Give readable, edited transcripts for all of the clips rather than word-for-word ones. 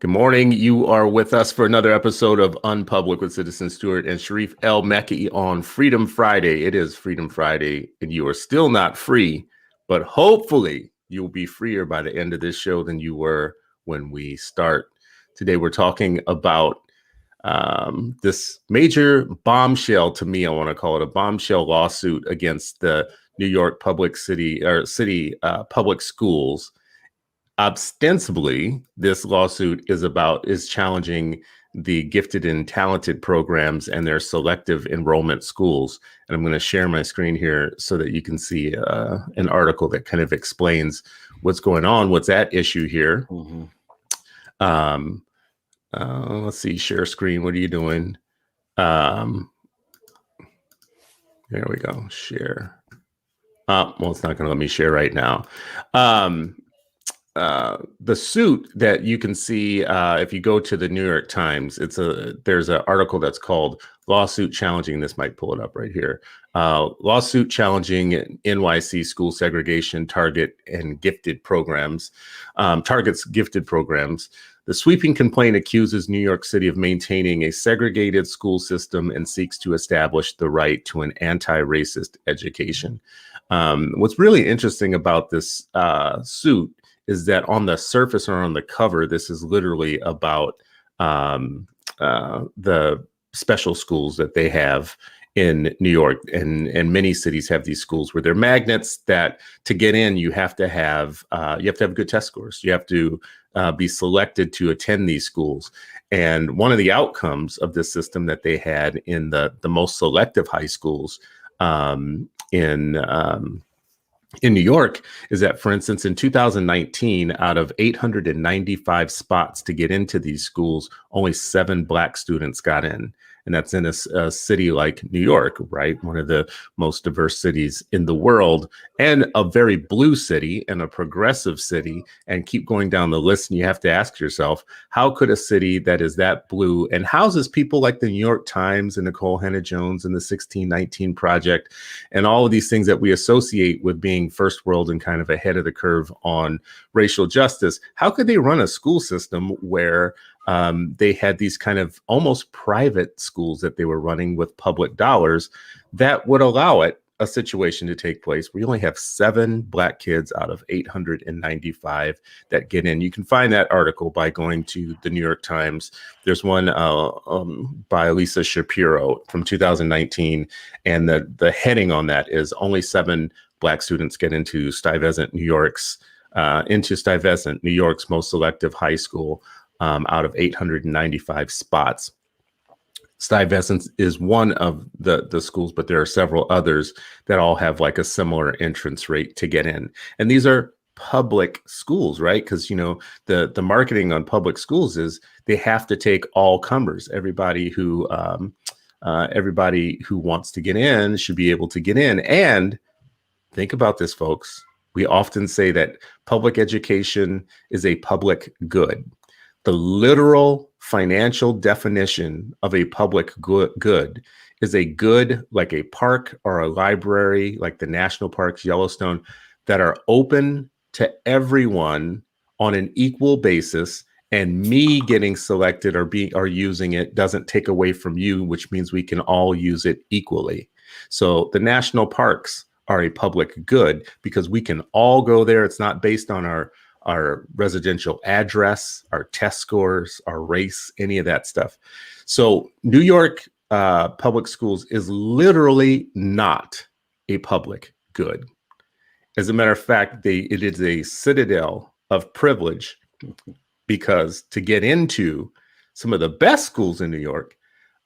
Good morning. You are with us for another episode of Unpublic with Citizen Stewart and Sharif El Mekki on Freedom Friday. It is Freedom Friday, and you are still not free, but hopefully you'll be freer by the end of this show than you were when we start. Today, we're talking about this major bombshell, to me, I want to call it a bombshell lawsuit against the New York public city public schools. Ostensibly, this lawsuit is challenging the gifted and talented programs and their selective enrollment schools. And I'm going to share my screen here so that you can see an article that kind of explains what's going on, what's at issue here. Let's see, share screen. What are you doing? There we go. Share. Well, it's not going to let me share right now. The suit that you can see if you go to the New York Times, there's an article that's called "Lawsuit Challenging." This might pull it up right here. Lawsuit challenging NYC school segregation targets gifted programs. The sweeping complaint accuses New York City of maintaining a segregated school system and seeks to establish the right to an anti-racist education. What's really interesting about this suit is that on the surface or on the cover, this is literally about the special schools that they have in New York, and many cities have these schools where they're magnets that to get in, you have to have good test scores. You have to be selected to attend these schools. And one of the outcomes of this system that they had in the most selective high schools in New York is that, for instance, in 2019, out of 895 spots to get into these schools, only 7 Black students got in. And that's in a city like New York, right? One of the most diverse cities in the world, and a very blue city and a progressive city, and keep going down the list. And you have to ask yourself, how could a city that is that blue and houses people like the New York Times and Nicole Hannah-Jones and the 1619 Project and all of these things that we associate with being first world and kind of ahead of the curve on racial justice, how could they run a school system where they had these kind of almost private schools that they were running with public dollars that would allow a situation to take place where you only have 7 Black kids out of 895 that get in? You can find that article by going to the New York Times. There's one by Lisa Shapiro from 2019, and the heading on that is "Only 7 Black students get into Stuyvesant, New York's most selective high school." Out of 895 spots. Stuyvesant is one of the schools, but there are several others that all have like a similar entrance rate to get in. And these are public schools, right? Because, the marketing on public schools is they have to take all comers. Everybody who wants to get in should be able to get in. And think about this, folks. We often say that public education is a public good. The literal financial definition of a public good is a good like a park or a library, like the national parks, Yellowstone, that are open to everyone on an equal basis. And me getting selected or using it doesn't take away from you, which means we can all use it equally. So the national parks are a public good because we can all go there. It's not based on our residential address, our test scores, our race, any of that stuff. So New York public schools is literally not a public good. As a matter of fact, it is a citadel of privilege because to get into some of the best schools in New York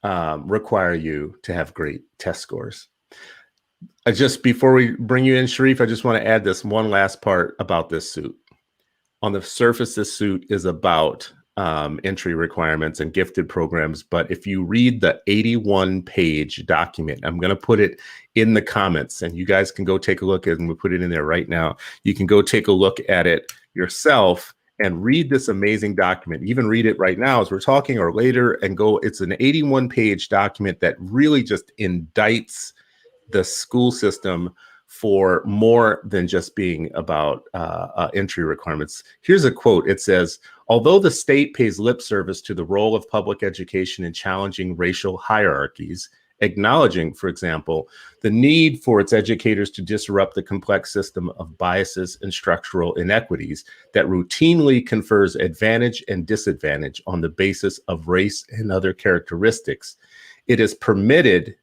require you to have great test scores. Just before we bring you in, Sharif, I just want to add this one last part about this suit. On the surface, this suit is about entry requirements and gifted programs. But if you read the 81-page document, I'm going to put it in the comments, and you guys can go take a look at it, and we'll put it in there right now. You can go take a look at it yourself and read this amazing document. Even read it right now as we're talking or later and go. It's an 81-page document that really just indicts the school system for more than just being about entry requirements. Here's a quote. It says, although the state pays lip service to the role of public education in challenging racial hierarchies, acknowledging, for example, the need for its educators to disrupt the complex system of biases and structural inequities that routinely confers advantage and disadvantage on the basis of race and other characteristics, it has permitted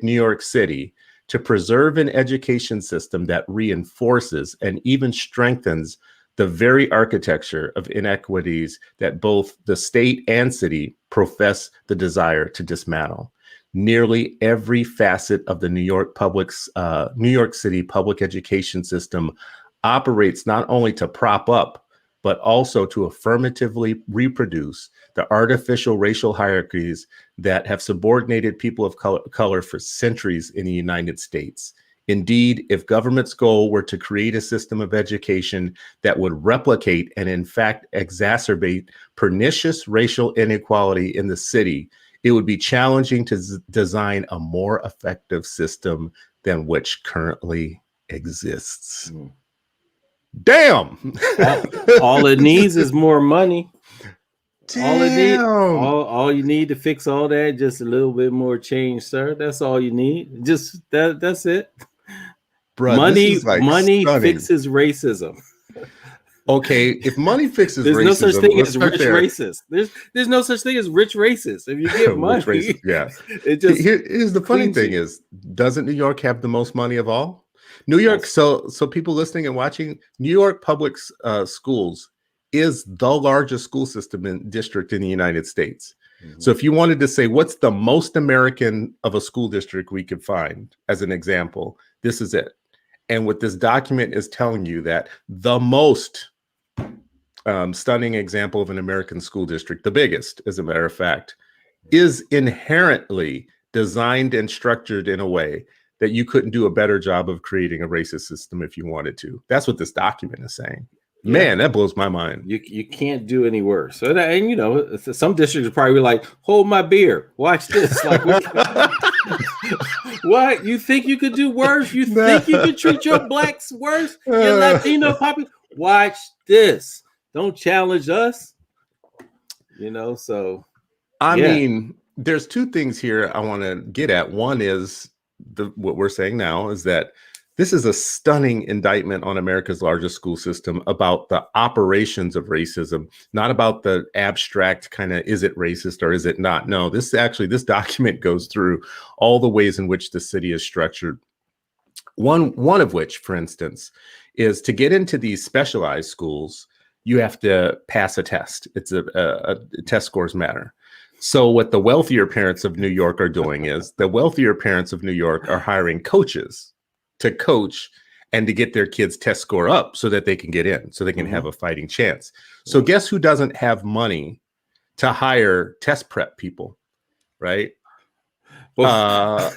New York City to preserve an education system that reinforces and even strengthens the very architecture of inequities that both the state and city profess the desire to dismantle. Nearly every facet of the New York City public education system operates not only to prop up, but also to affirmatively reproduce the artificial racial hierarchies that have subordinated people of color for centuries in the United States. Indeed, if government's goal were to create a system of education that would replicate and in fact exacerbate pernicious racial inequality in the city, it would be challenging to design a more effective system than which currently exists. Damn. All it needs is more money. Damn. All you need to fix all that, just a little bit more change, sir. That's all you need. Just that's it. Bruh, money stunning. fixes racism. Okay, if money fixes there's racism, no such thing as rich fair. racist. There's no such thing as rich racist. If you get money, yeah. It just here's the funny thing is, doesn't New York have the most money of all? New York. Yes. So people listening and watching, New York public schools is the largest school system and district in the United States. Mm-hmm. So if you wanted to say what's the most American of a school district we could find as an example, this is it. And what this document is telling you that the most stunning example of an American school district, the biggest, as a matter of fact, is inherently designed and structured in a way that you couldn't do a better job of creating a racist system if you wanted to. That's what this document is saying. Yeah. Man, that blows my mind. You can't do any worse. So that, and you know, some districts are probably like, hold my beer, watch this. Like, what? You think you could do worse? You think you could treat your blacks worse? Your Latino population? Watch this. Don't challenge us. You know, so I mean, there's two things here I want to get at. One is what we're saying now is that this is a stunning indictment on America's largest school system about the operations of racism, not about the abstract kind of, is it racist or is it not? No, this document goes through all the ways in which the city is structured. One of which, for instance, is to get into these specialized schools, you have to pass a test. It's a test scores matter. So what the wealthier parents of New York are doing is the wealthier parents of New York are hiring coaches to coach and to get their kids' test score up so that they can get in, so they can have a fighting chance. So guess who doesn't have money to hire test prep people, right? Well,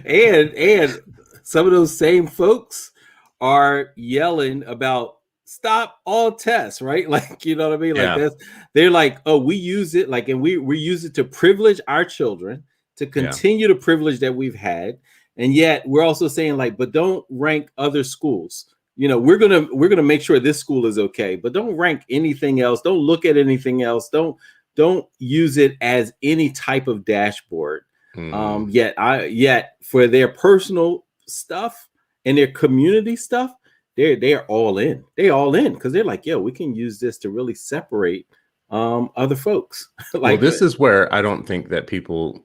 and some of those same folks are yelling about stop all tests, right? Like, you know what I mean? Like they're like, oh, we use it like, and we use it to privilege our children, to continue the privilege that we've had. And yet we're also saying like, but don't rank other schools. You know, we're gonna make sure this school is okay, but don't rank anything else. Don't look at anything else. Don't use it as any type of dashboard. Yet for their personal stuff and their community stuff, they're all in. They're all in because they're like, yo, we can use this to really separate other folks. Like, well, this is where I don't think that people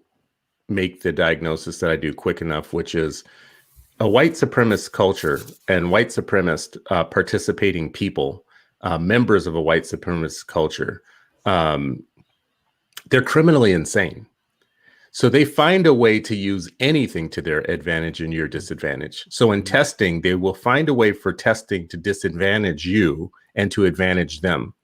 make the diagnosis that I do quick enough, which is a white supremacist culture and white supremacist participating people, members of a white supremacist culture. They're criminally insane. So they find a way to use anything to their advantage and your disadvantage. So in testing, they will find a way for testing to disadvantage you and to advantage them.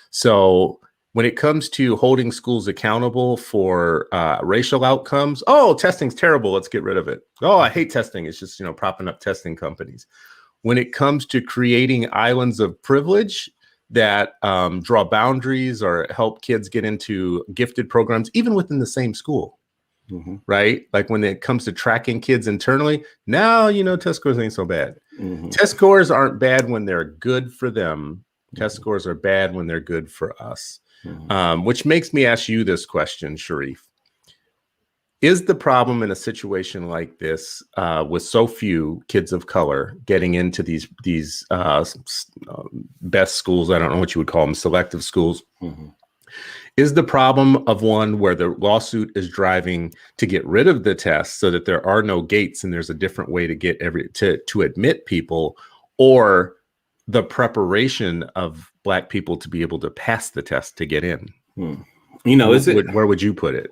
So when it comes to holding schools accountable for racial outcomes, oh, testing's terrible, let's get rid of it. Oh, I hate testing. It's just, propping up testing companies. When it comes to creating islands of privilege that draw boundaries or help kids get into gifted programs, even within the same school. Mm-hmm. right? Like when it comes to tracking kids internally, now, test scores ain't so bad. Mm-hmm. Test scores aren't bad when they're good for them. Test scores are bad when they're good for us. Which makes me ask you this question, Sharif. Is the problem in a situation like this, with so few kids of color getting into these best schools, I don't know what you would call them, selective schools, is the problem of one where the lawsuit is driving to get rid of the test so that there are no gates and there's a different way to get to admit people, or the preparation of Black people to be able to pass the test to get in? Where would you put it?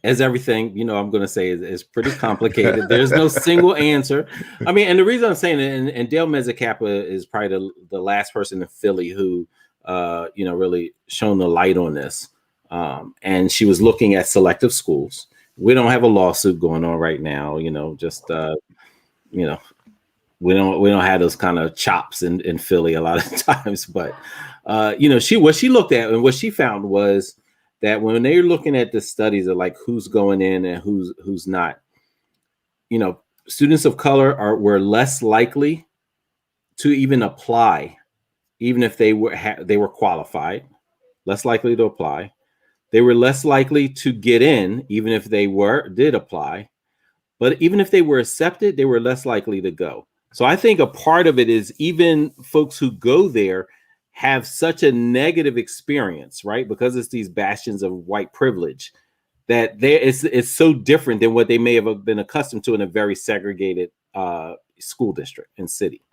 As everything, I'm going to say is pretty complicated. There's no single answer. I mean, and the reason I'm saying it, and Dale Mezzacappa is probably the last person in Philly who, really shone the light on this. And she was looking at selective schools. We don't have a lawsuit going on right now, we don't have those kind of chops in Philly a lot of times, but what she looked at and what she found was that when they're looking at the studies of like who's going in and who's not, students of color were less likely to even apply, even if they were qualified, less likely to apply. They were less likely to get in, even if they did apply. But even if they were accepted, they were less likely to go. So I think a part of it is even folks who go there have such a negative experience, right? Because it's these bastions of white privilege that it's so different than what they may have been accustomed to in a very segregated school district and city,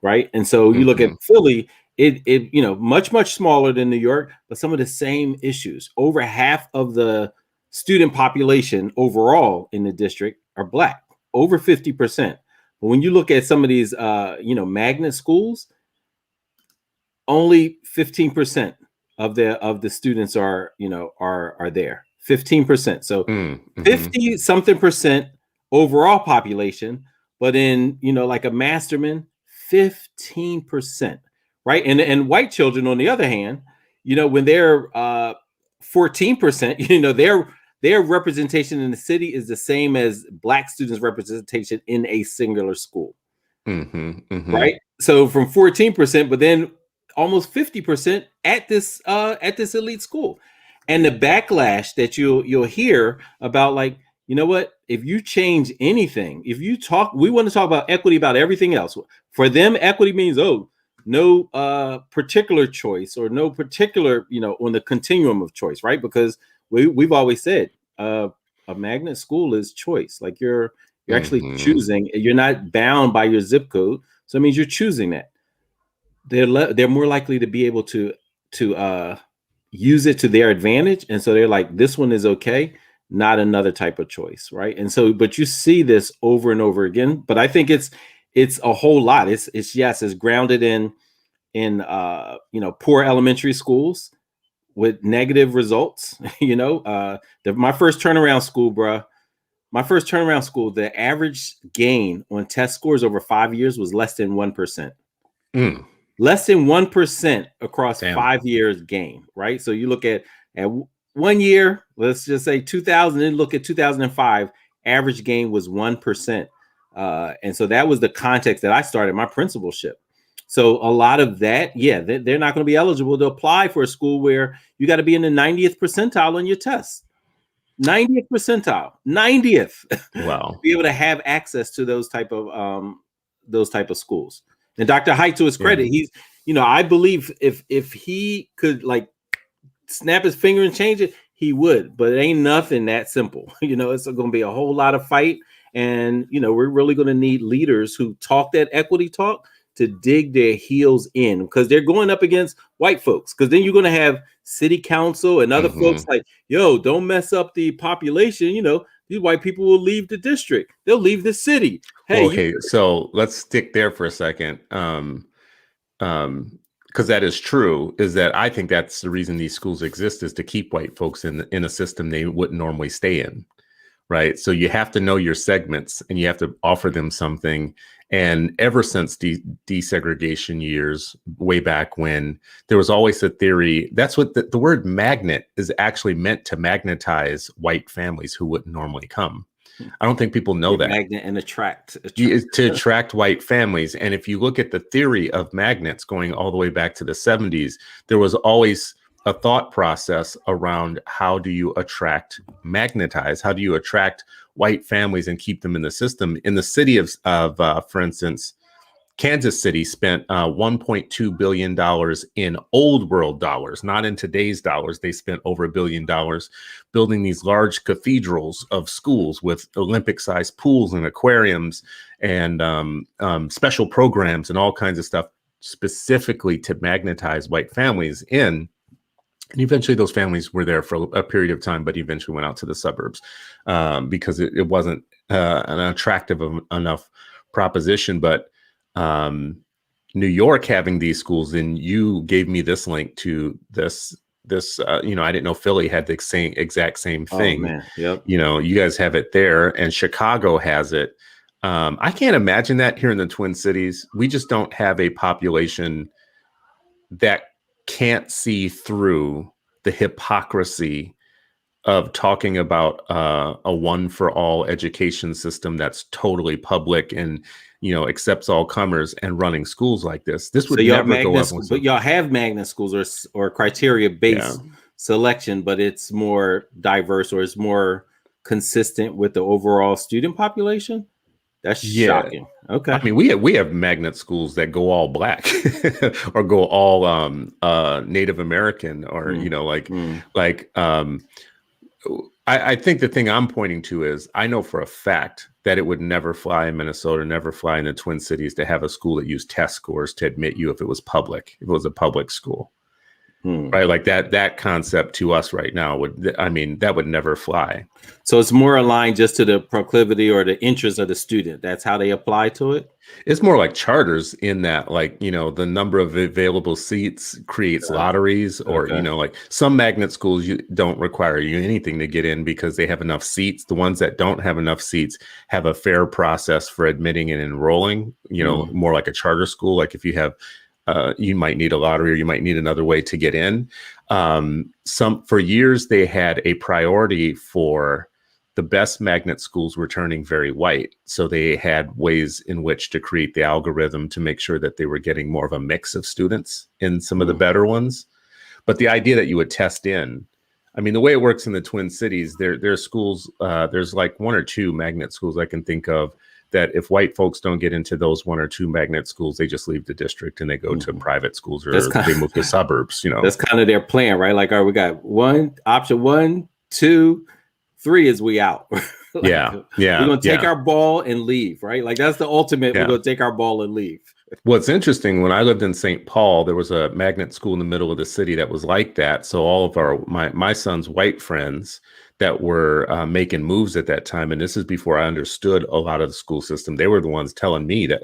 right? And so you look at Philly, it much smaller than New York, but some of the same issues. Over half of the student population overall in the district are Black, over 50%. But when you look at some of these magnet schools, only 15% of the students are there. 15%. So 50 something percent overall population, but in like a Masterman, 15%, right? And white children, on the other hand, when they're 14%, their representation in the city is the same as Black students' representation in a singular school. Right? So from 14%, but then almost 50% at this elite school. And the backlash that you'll hear about, like, what, if you change anything, we want to talk about equity about everything else. For them, equity means, no particular choice or no particular, on the continuum of choice, right? Because we've always said a magnet school is choice. Like you're actually choosing. You're not bound by your zip code. So it means you're choosing that. They're more likely to be able to use it to their advantage. And so they're like, this one is okay, not another type of choice, right? And so, but you see this over and over again. But I think it's a whole lot. It's grounded in poor elementary schools with negative results. My first turnaround school, the average gain on test scores over 5 years was less than 1%. Less than 1% across 5 years gain, right? So you look at 1 year, let's just say 2000, and look at 2005, average gain was 1%. And so that was the context that I started my principalship. So a lot of that, they're not going to be eligible to apply for a school where you got to be in the 90th percentile on your test. 90th percentile, 90th. Wow. To be able to have access to those type of schools. And Dr. Haidt, to his credit, he's, I believe if he could like snap his finger and change it, he would. But it ain't nothing that simple. It's going to be a whole lot of fight. And, we're really going to need leaders who talk that equity talk to dig their heels in, because they're going up against white folks. Because then you're going to have city council and other folks like, don't mess up the population. These white people will leave the district. They'll leave the city. Hey, okay, so let's stick there for a second. Because that is true, is that I think that's the reason these schools exist, is to keep white folks in a system they wouldn't normally stay in. right? So you have to know your segments and you have to offer them something. And ever since desegregation years, way back when, there was always a theory. That's what the word magnet is actually meant to magnetize white families who wouldn't normally come. I don't think people know that. Magnet and attract. To attract white families. And if you look at the theory of magnets going all the way back to the 70s, there was always a thought process around how do you magnetize, how do you attract white families and keep them in the system. In the city of for instance, Kansas City spent $1.2 billion in old world dollars, not in today's dollars. They spent over $1 billion building these large cathedrals of schools with Olympic-sized pools and aquariums and special programs and all kinds of stuff specifically to magnetize white families in. And eventually those families were there for a period of time, but eventually went out to the suburbs because it wasn't an attractive enough proposition. But New York having these schools, and you gave me this link to this I didn't know Philly had the exact same thing. Oh, man. Yep. You guys have it there, and Chicago has it. I can't imagine that here in the Twin Cities. We just don't have a population that can't see through the hypocrisy of talking about a one for all education system that's totally public and accepts all comers and running schools like this. This would never go up. But y'all have magnet schools or criteria based selection, but it's more diverse or it's more consistent with the overall student population. That's shocking. Okay. I mean, we have magnet schools that go all black or go all Native American or I think the thing I'm pointing to is I know for a fact that it would never fly in Minnesota, never fly in the Twin Cities to have a school that used test scores to admit you if it was public, if it was a public school. Right, like that concept to us right now that would never fly. So it's more aligned just to the proclivity or the interest of the student. That's how they apply to it. It's more like charters in that, the number of available seats creates lotteries, or like some magnet schools you don't require you anything to get in because they have enough seats. The ones that don't have enough seats have a fair process for admitting and enrolling. More like a charter school. Like if you have. You might need a lottery or you might need another way to get in. For years, they had a priority for the best magnet schools were turning very white. So they had ways in which to create the algorithm to make sure that they were getting more of a mix of students in some of the better ones. But the idea that you would test in, I mean, the way it works in the Twin Cities, there's schools, there's like one or two magnet schools I can think of that if white folks don't get into those one or two magnet schools, they just leave the district and they go to private schools or they move to suburbs. That's kind of their plan, right? Like, all right, we got option 1, 2, 3 is we out. Yeah. We're going to take our ball and leave, right? Like that's the ultimate. We're going to take our ball and leave. What's interesting, when I lived in St. Paul, there was a magnet school in the middle of the city that was like that. So all of my son's white friends that were making moves at that time, and this is before I understood a lot of the school system, they were the ones telling me that,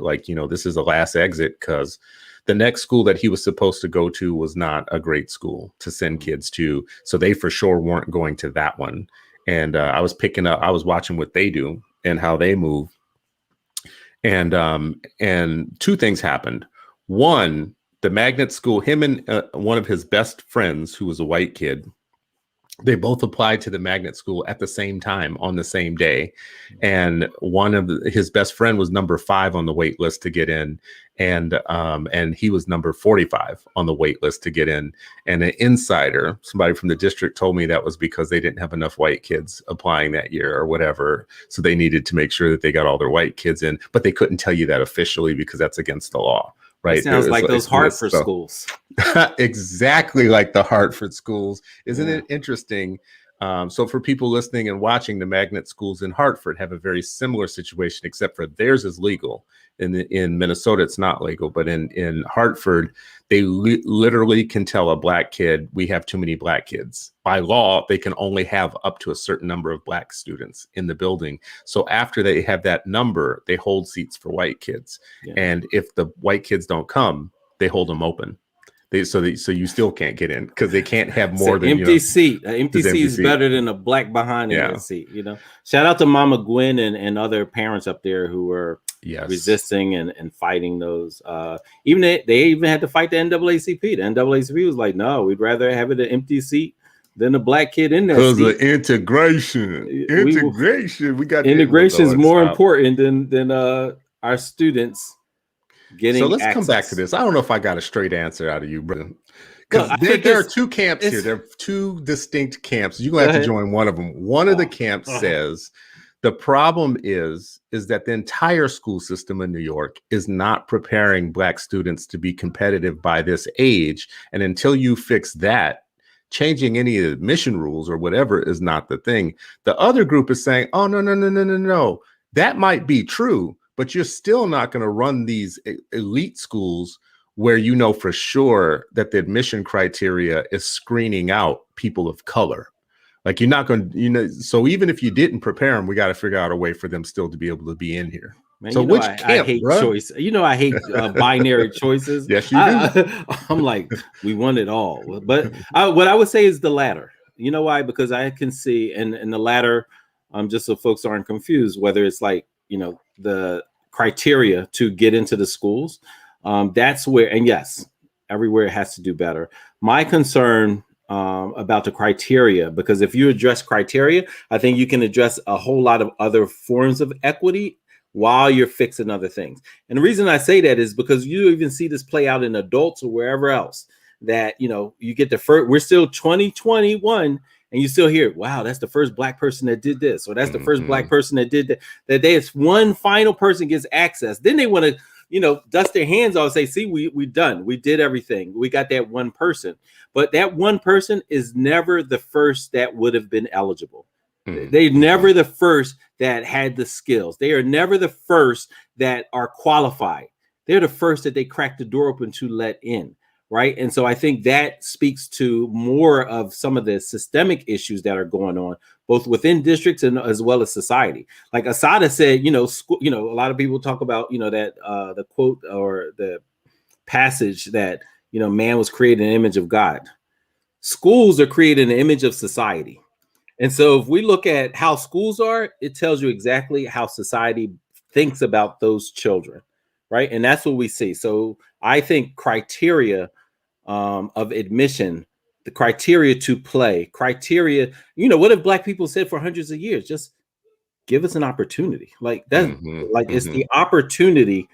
this is the last exit because the next school that he was supposed to go to was not a great school to send kids to. So they for sure weren't going to that one. And I was watching what they do and how they move. And two things happened. One, the magnet school, him and one of his best friends, who was a white kid, they both applied to the magnet school at the same time on the same day. And his best friend was number 5 on the wait list to get in. And he was number 45 on the wait list to get in. And an insider, somebody from the district, told me that was because they didn't have enough white kids applying that year or whatever. So they needed to make sure that they got all their white kids in, but they couldn't tell you that officially because that's against the law. Right. It sounds like those Hartford schools. Exactly like the Hartford schools. Isn't it interesting? So for people listening and watching, the magnet schools in Hartford have a very similar situation, except for theirs is legal. In Minnesota, it's not legal. But in Hartford, they literally can tell a black kid, we have too many black kids. By law, they can only have up to a certain number of black students in the building. So after they have that number, they hold seats for white kids. Yeah. And if the white kids don't come, they hold them open. So you still can't get in because they can't have more than empty seat. An empty seat is seat. better than a black behind in that seat. Shout out to Mama Gwen and other parents up there who were resisting and fighting those. Even they even had to fight the NAACP. The NAACP was like, no, we'd rather have it an empty seat than a black kid in that seat. Because of integration. We got integration is more important than our students getting. So let's come back to this. I don't know if I got a straight answer out of you, brother. Because there are two camps here. There are two distinct camps. You're going to have to join one of them. One of the camps says the problem is that the entire school system in New York is not preparing black students to be competitive by this age. And until you fix that, changing any admission rules or whatever is not the thing. The other group is saying, oh, no. That might be true, but you're still not going to run these elite schools where you know for sure that the admission criteria is screening out people of color. Like you're not going to, so even if you didn't prepare them, we got to figure out a way for them still to be able to be in here. Man, so which camp, I hate choice. I hate binary choices. Yes, you do. I'm like, we want it all. But what I would say is the latter. You know why? Because I can see in the latter, just so folks aren't confused, whether it's like, the criteria to get into the schools. That's where, and yes, everywhere it has to do better. My concern about the criteria, because if you address criteria, I think you can address a whole lot of other forms of equity while you're fixing other things. And the reason I say that is because you even see this play out in adults or wherever else that, you get the first, we're still 2021 and you still hear, wow, that's the first black person that did this, or that's the first black person that did that. That day it's one final person gets access. Then they want to, dust their hands off and say, see, we done. We did everything. We got that one person. But that one person is never the first that would have been eligible. They're never the first that had the skills. They are never the first that are qualified. They're the first that they crack the door open to let in. Right. And so I think that speaks to more of some of the systemic issues that are going on, both within districts and as well as society. Like Asada said, school, a lot of people talk about, that the quote or the passage that, man was created in the image of God. Schools are created in the image of society. And so if we look at how schools are, it tells you exactly how society thinks about those children. Right. And that's what we see. So I think criteria of admission, the criteria to play, criteria, what have black people said for hundreds of years? Just give us an opportunity. Like that, it's the opportunity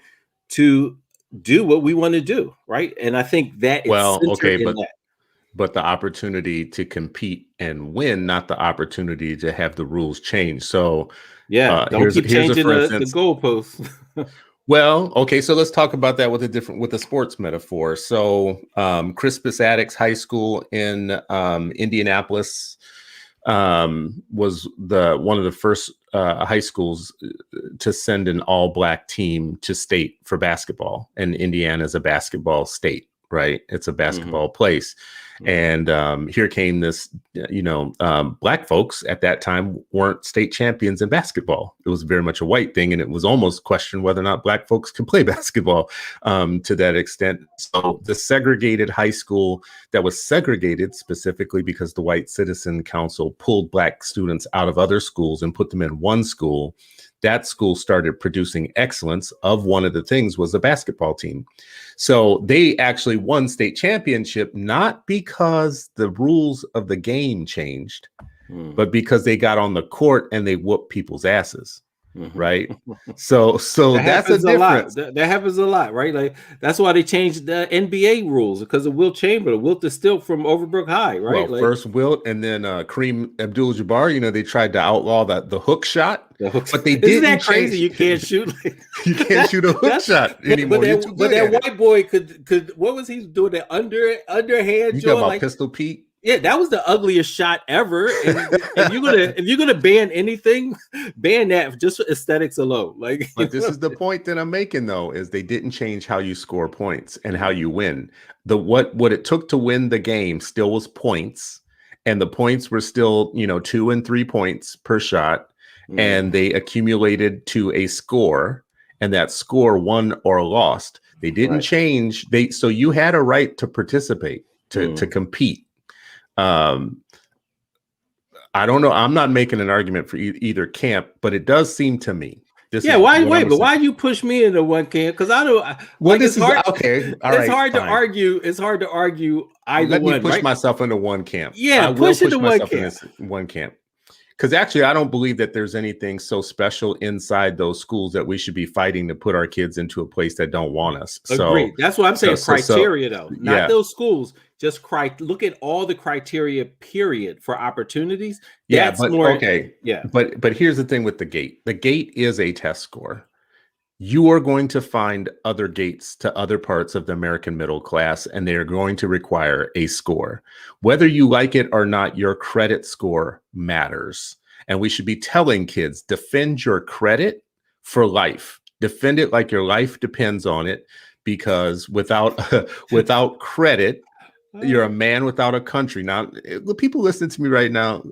to do what we want to do. Right. And I think that but the opportunity to compete and win, not the opportunity to have the rules change. So don't keep changing the goalposts. Well, okay, so let's talk about that with a sports metaphor. So Crispus Attucks High School in Indianapolis was one of the first high schools to send an all-black team to state for basketball. And Indiana is a basketball state, right? It's a basketball place. And here came this, black folks at that time weren't state champions in basketball. It was very much a white thing. And it was almost questioned whether or not black folks can play basketball to that extent. So the segregated high school that was segregated specifically because the White Citizen Council pulled black students out of other schools and put them in one school. That school started producing excellence. Of one of the things was a basketball team. So they actually won state championship, not because the rules of the game changed, but because they got on the court and they whooped people's asses. Right. So that's a difference. That happens a lot, right? Like that's why they changed the NBA rules because of Wilt Chamberlain. Wilt is still from Overbrook High, right? Well, first Wilt and then Kareem Abdul-Jabbar. They tried to outlaw the hook shot, but they didn't. Isn't that crazy? You can't shoot. You can't shoot a hook shot anymore. But that white boy could. What was he doing? That underhand. You talking about Pistol Pete? Yeah, that was the ugliest shot ever. And if you're gonna ban anything, ban that just for aesthetics alone. But this is the point that I'm making, though, is they didn't change how you score points and how you win. What it took to win the game still was points, and the points were still 2 and 3 points per shot, and they accumulated to a score. and that score won or lost. They didn't change. So you had a right to participate, to compete. I don't know. I'm not making an argument for either camp, but it does seem to me. Why you push me into one camp? Because I don't. It's hard. Okay, all it's hard to argue. It's hard to argue either one. Let me push myself into one camp. Yeah, I will push myself into one camp. Because actually, I don't believe that there's anything so special inside those schools that we should be fighting to put our kids into a place that don't want us. Agreed. That's what I'm saying. Criteria, though, not those schools. Just look at all the criteria. Period for opportunities. But here's the thing with the gate. The gate is a test score. You are going to find other gates to other parts of the American middle class, and they are going to require a score. Whether you like it or not, your credit score matters. And we should be telling kids, defend your credit for life. Defend it like your life depends on it, because without credit, you're a man without a country. Now, the people listening to me right now,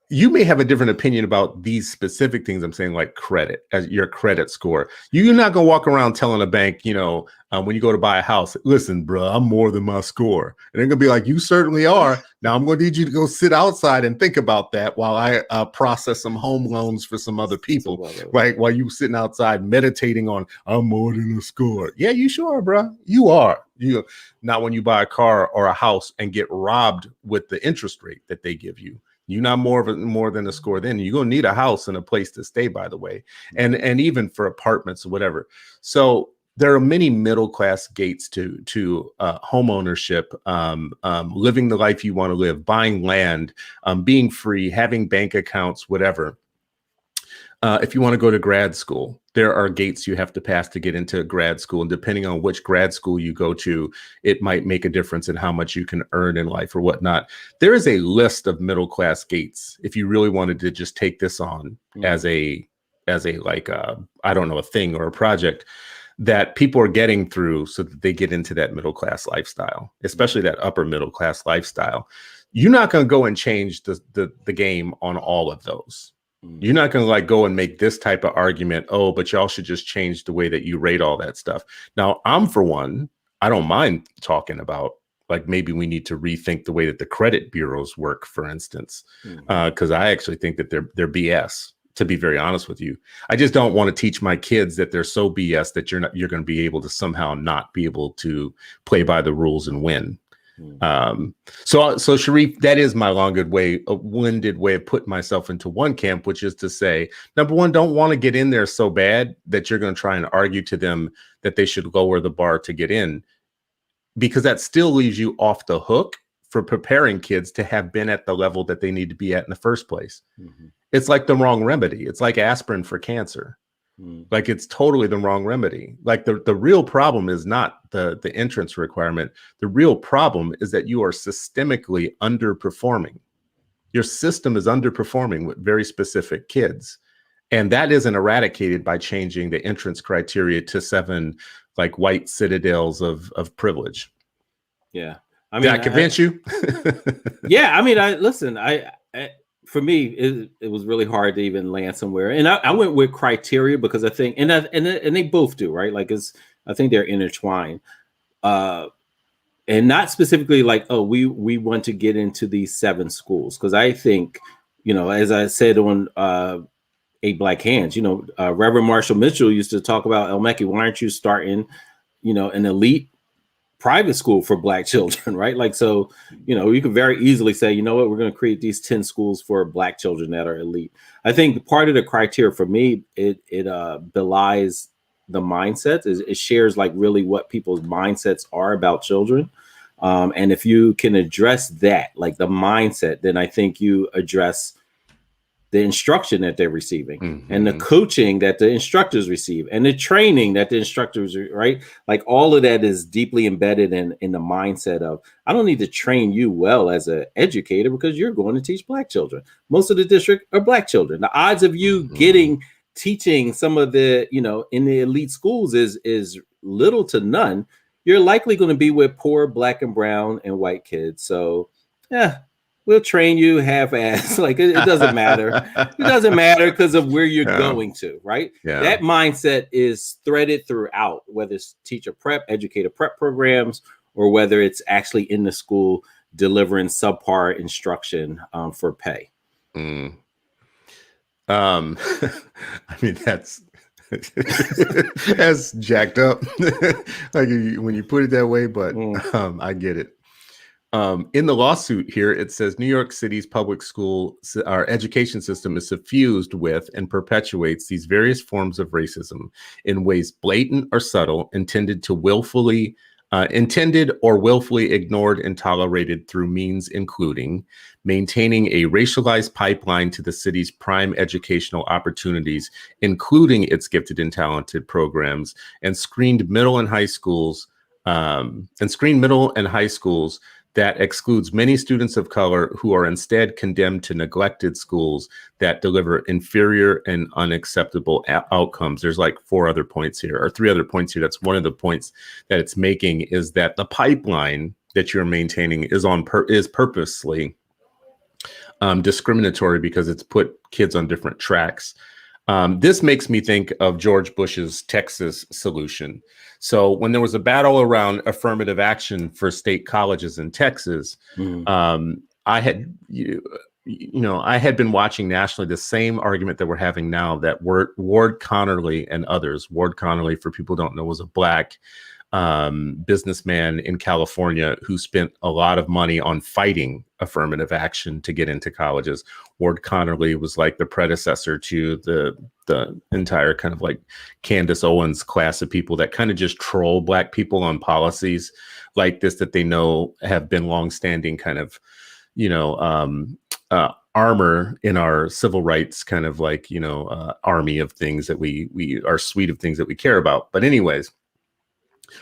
you may have a different opinion about these specific things I'm saying, like credit, as your credit score. You're not going to walk around telling a bank, when you go to buy a house, listen, bro, I'm more than my score. And they're going to be like, you certainly are. Now I'm going to need you to go sit outside and think about that while I process some home loans for some other people, right? While you sitting outside meditating on, I'm more than a score. Yeah, you sure, bro. You are. Not when you buy a car or a house and get robbed with the interest rate that they give you. You're not more than a score. Then you're gonna need a house and a place to stay, by the way, and even for apartments or whatever. So there are many middle class gates to home ownership, living the life you want to live, buying land, being free, having bank accounts, whatever. If you want to go to grad school, there are gates you have to pass to get into grad school. And depending on which grad school you go to, it might make a difference in how much you can earn in life or whatnot. There is a list of middle class gates. If you really wanted to just take this on as a thing or a project that people are getting through so that they get into that middle class lifestyle, especially that upper middle class lifestyle. You're not going to go and change the game on all of those. You're not going to go and make this type of argument. Oh, but y'all should just change the way that you rate all that stuff. Now, for one, I don't mind talking about maybe we need to rethink the way that the credit bureaus work, for instance, because I actually think that they're BS. To be very honest with you, I just don't want to teach my kids that they're so BS that you're going to be able to somehow not be able to play by the rules and win. So Sharif, that is my winded way of putting myself into one camp, which is to say, number one, don't want to get in there so bad that you're going to try and argue to them that they should lower the bar to get in, because that still leaves you off the hook for preparing kids to have been at the level that they need to be at in the first place. It's like the wrong remedy. It's like aspirin for cancer. It's totally the wrong remedy. The real problem is not the entrance requirement. The real problem is that you are systemically underperforming. Your system is underperforming with very specific kids. And that isn't eradicated by changing the entrance criteria to 7 white citadels of privilege. Yeah. Did I convince you? Yeah. For me, it was really hard to even land somewhere, and I went with criteria because I think, and they both do, right? I think they're intertwined, and not specifically we want to get into these 7 schools, because I think, as I said on 8 Black Hands, Reverend Marshall Mitchell used to talk about, Elmeki, why aren't you starting, an elite private school for Black children, right? You could very easily say, you know what, we're going to create these 10 schools for Black children that are elite. I think part of the criteria for me, it belies the mindset. It shares really what people's mindsets are about children. And if you can address that, the mindset, then I think you address the instruction that they're receiving and the coaching that the instructors receive and the training that the instructors, right? All of that is deeply embedded in the mindset of, I don't need to train you well as an educator because you're going to teach Black children. Most of the district are Black children. The odds of you teaching some of the, in the elite schools is little to none. You're likely going to be with poor Black and brown and white kids. So yeah, we'll train you half-ass. Like it doesn't matter. It doesn't matter because of where you're going to, right? Yeah. That mindset is threaded throughout, whether it's teacher prep, educator prep programs, or whether it's actually in the school delivering subpar instruction for pay. I mean, that's jacked up like when you put it that way, but I get it. In the lawsuit here, it says New York City's public school, our education system is suffused with and perpetuates these various forms of racism in ways blatant or subtle, intended or willfully ignored and tolerated through means including maintaining a racialized pipeline to the city's prime educational opportunities, including its gifted and talented programs, and screened middle and high schools that excludes many students of color who are instead condemned to neglected schools that deliver inferior and unacceptable outcomes. There's like 3 other points here. That's one of the points that it's making, is that the pipeline that you're maintaining is purposely discriminatory because it's put kids on different tracks. This makes me think of George Bush's Texas solution. So when there was a battle around affirmative action for state colleges in Texas, I had been watching nationally the same argument that we're having now, that Ward Connerly and others. Ward Connerly, for people who don't know, was a Black businessman in California who spent a lot of money on fighting affirmative action to get into colleges. Ward Connerly was like the predecessor to the entire kind of like Candace Owens class of people that kind of just troll Black people on policies like this that they know have been longstanding kind of, armor in our civil rights kind of like, army of things that our suite of things that we care about. But anyways,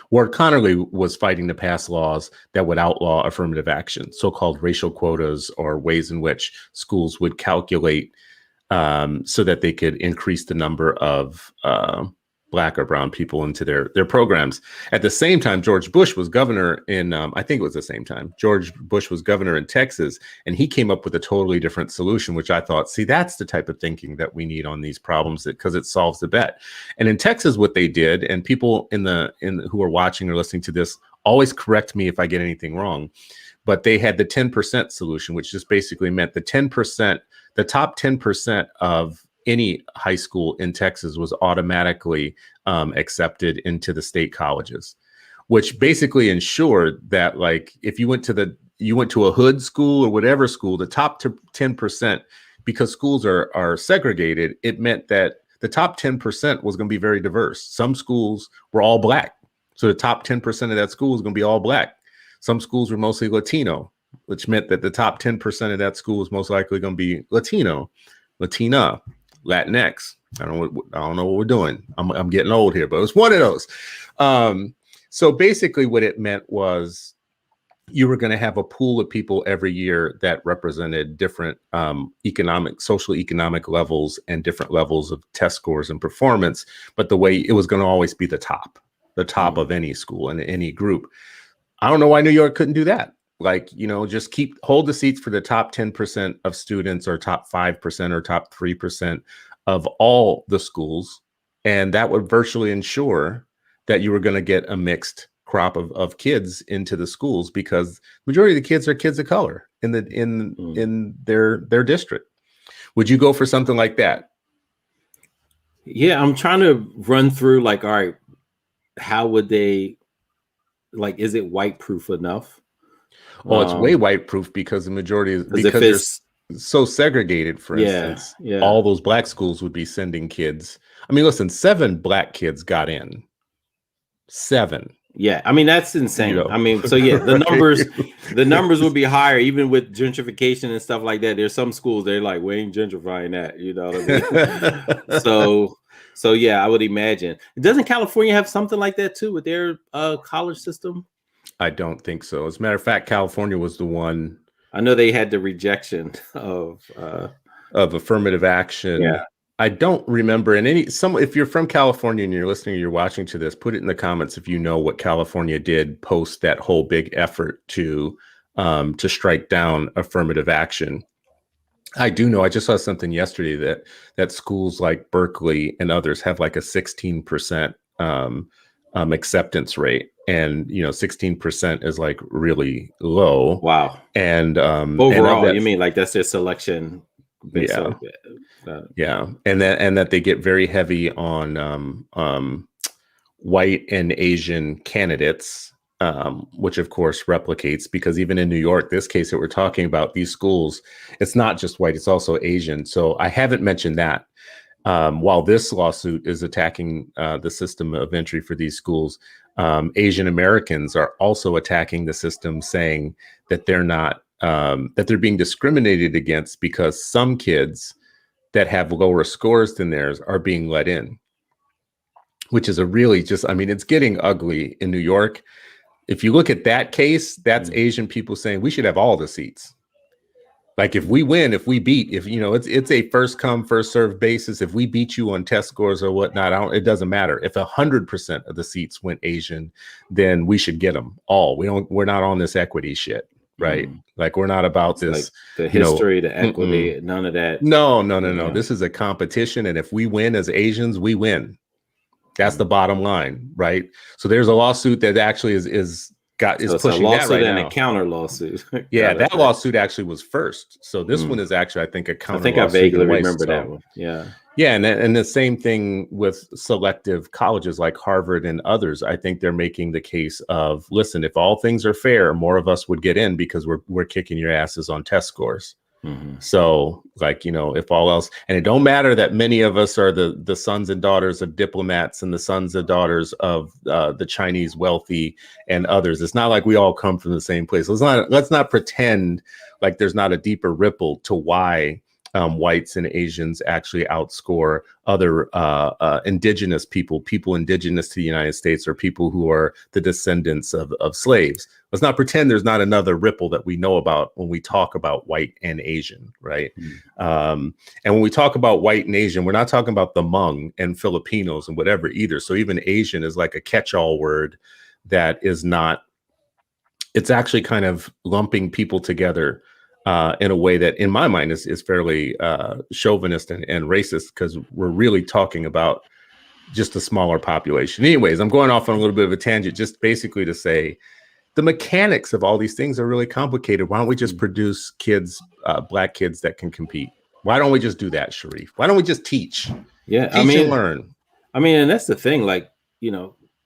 Ward Connerly was fighting to pass laws that would outlaw affirmative action, so-called racial quotas, or ways in which schools would calculate so that they could increase the number of Black or brown people into their programs. At the same time, George Bush was governor in, I think it was the same time, George Bush was governor in Texas, and he came up with a totally different solution, which I thought, see, that's the type of thinking that we need on these problems, because it solves the bet. And in Texas, what they did, and people who are watching or listening to this, always correct me if I get anything wrong, but they had the 10% solution, which just basically meant the top 10% of any high school in Texas was automatically accepted into the state colleges, which basically ensured that, like, if you went to a hood school or whatever school, the top 10%, because schools are segregated, it meant that the top 10% was going to be very diverse. Some schools were all Black, so the top 10% of that school was going to be all Black. Some schools were mostly Latino, which meant that the top 10% of that school was most likely going to be Latino, Latina, Latinx. I don't know what we're doing. I'm getting old here, but it was one of those. So basically what it meant was you were going to have a pool of people every year that represented different social economic levels and different levels of test scores and performance. But the way it was going to always be the top of any school and any group. I don't know why New York couldn't do that. Like, just hold the seats for the top 10% of students, or top 5% or top 3% of all the schools. And that would virtually ensure that you were going to get a mixed crop of kids into the schools, because majority of the kids are kids of color in their district. Would you go for something like that? Yeah, I'm trying to run through, like, all right, how would they, like, is it white proof enough? Well, it's way white proof, because the majority is, because they're so segregated. For instance, all those Black schools would be sending kids. I mean, listen, 7 Black kids got in. 7. Yeah, I memean, that's insane. I mean, so yeah, the numbers would be higher, even with gentrification and stuff like that. There's some schools they're like, we ain't gentrifying that, you know what I mean? So yeah, I would imagine. Doesn't California have something like that too with their college system? I don't think so. As a matter of fact, California was the one. I know they had the rejection of affirmative action. Yeah. I don't remember if you're from California and you're listening or you're watching to this, put it in the comments if you know what California did post that whole big effort to to strike down affirmative action. I do know, I just saw something yesterday that schools like Berkeley and others have like a 16% acceptance rate. And, 16% is like really low. Wow. And overall, you mean like that's their selection? Yeah. Yeah. And that they get very heavy on white and Asian candidates, which of course replicates, because even in New York, this case that we're talking about, these schools, it's not just white, it's also Asian. So I haven't mentioned that. While this lawsuit is attacking the system of entry for these schools, Asian Americans are also attacking the system, saying that they're not, that they're being discriminated against because some kids that have lower scores than theirs are being let in, which is a really it's getting ugly in New York. If you look at that case, that's Asian people saying we should have all the seats. Like if we win, if we beat, it's a first come, first served basis. If we beat you on test scores or whatnot, it doesn't matter. If 100% of the seats went Asian, then we should get them all. We're not on this equity shit, right? Like we're not about this. Like the history, the equity, none of that. No. This is a competition. And if we win as Asians, we win. That's the bottom line, right? So there's a lawsuit that actually is pushing that right now. A counter lawsuit. Yeah, that lawsuit actually was first. So this one is actually, I think, a counter. I think I vaguely remember that one. Yeah. Yeah, and the same thing with selective colleges like Harvard and others. I think they're making the case of, listen, if all things are fair, more of us would get in because we're kicking your asses on test scores. So if all else, and it don't matter that many of us are the sons and daughters of diplomats and the sons and daughters of the Chinese wealthy and others. It's not like we all come from the same place. Let's not pretend like there's not a deeper ripple to why whites and Asians actually outscore other indigenous people indigenous to the United States, or people who are the descendants of slaves. Let's not pretend there's not another ripple that we know about when we talk about white and Asian, right? And when we talk about white and Asian, we're not talking about the Hmong and Filipinos and whatever either. So even Asian is like a catch-all word that is not, it's actually kind of lumping people together in a way that, in my mind, is fairly chauvinist and racist, because we're really talking about just a smaller population. Anyways, I'm going off on a little bit of a tangent, just basically to say the mechanics of all these things are really complicated. Why don't we just produce kids, black kids that can compete? Why don't we just do that, Sharif? Why don't we just teach? Yeah, teach and learn. And that's the thing.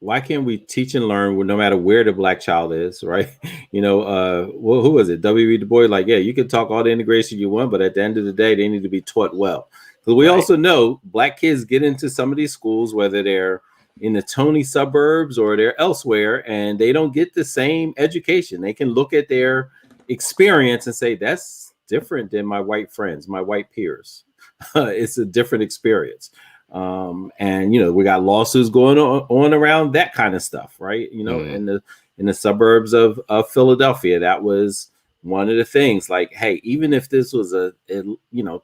Why can't we teach and learn no matter where the black child is, right? Who was it? W.E. Du Bois, you can talk all the integration you want, but at the end of the day, they need to be taught well. Because we also know black kids get into some of these schools, whether they're in the Tony suburbs or they're elsewhere, and they don't get the same education. They can look at their experience and say, that's different than my white friends, my white peers. It's a different experience. And we got lawsuits going on around that kind of stuff, right? In the suburbs of Philadelphia, that was one of the things. Like, hey, even if this was a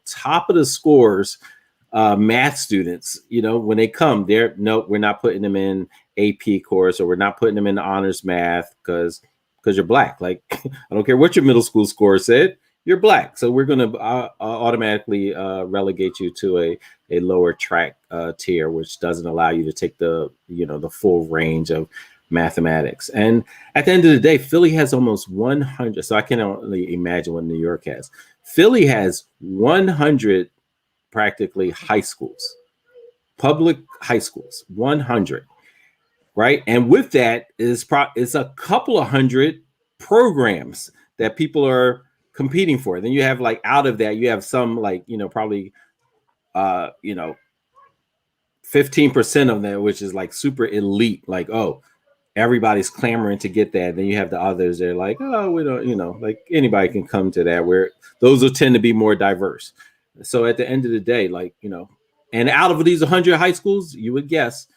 top of the scores math students, when they come there, no, we're not putting them in AP course, or we're not putting them in honors math because you're black. Like, I don't care what your middle school score said, you're black. So we're going to automatically relegate you to a lower track tier, which doesn't allow you to take the full range of mathematics. And at the end of the day, Philly has almost 100. So I can only imagine what New York has. Philly has 100 practically high schools, public high schools, 100, right? And with that is a couple of hundred programs that people are competing for. Then you have out of that, you have some probably 15% of them, which is super elite, everybody's clamoring to get that. Then you have the others, they're like, oh, we don't, anybody can come to that, where those will tend to be more diverse. So at the end of the day, and out of these 100 high schools, you would guess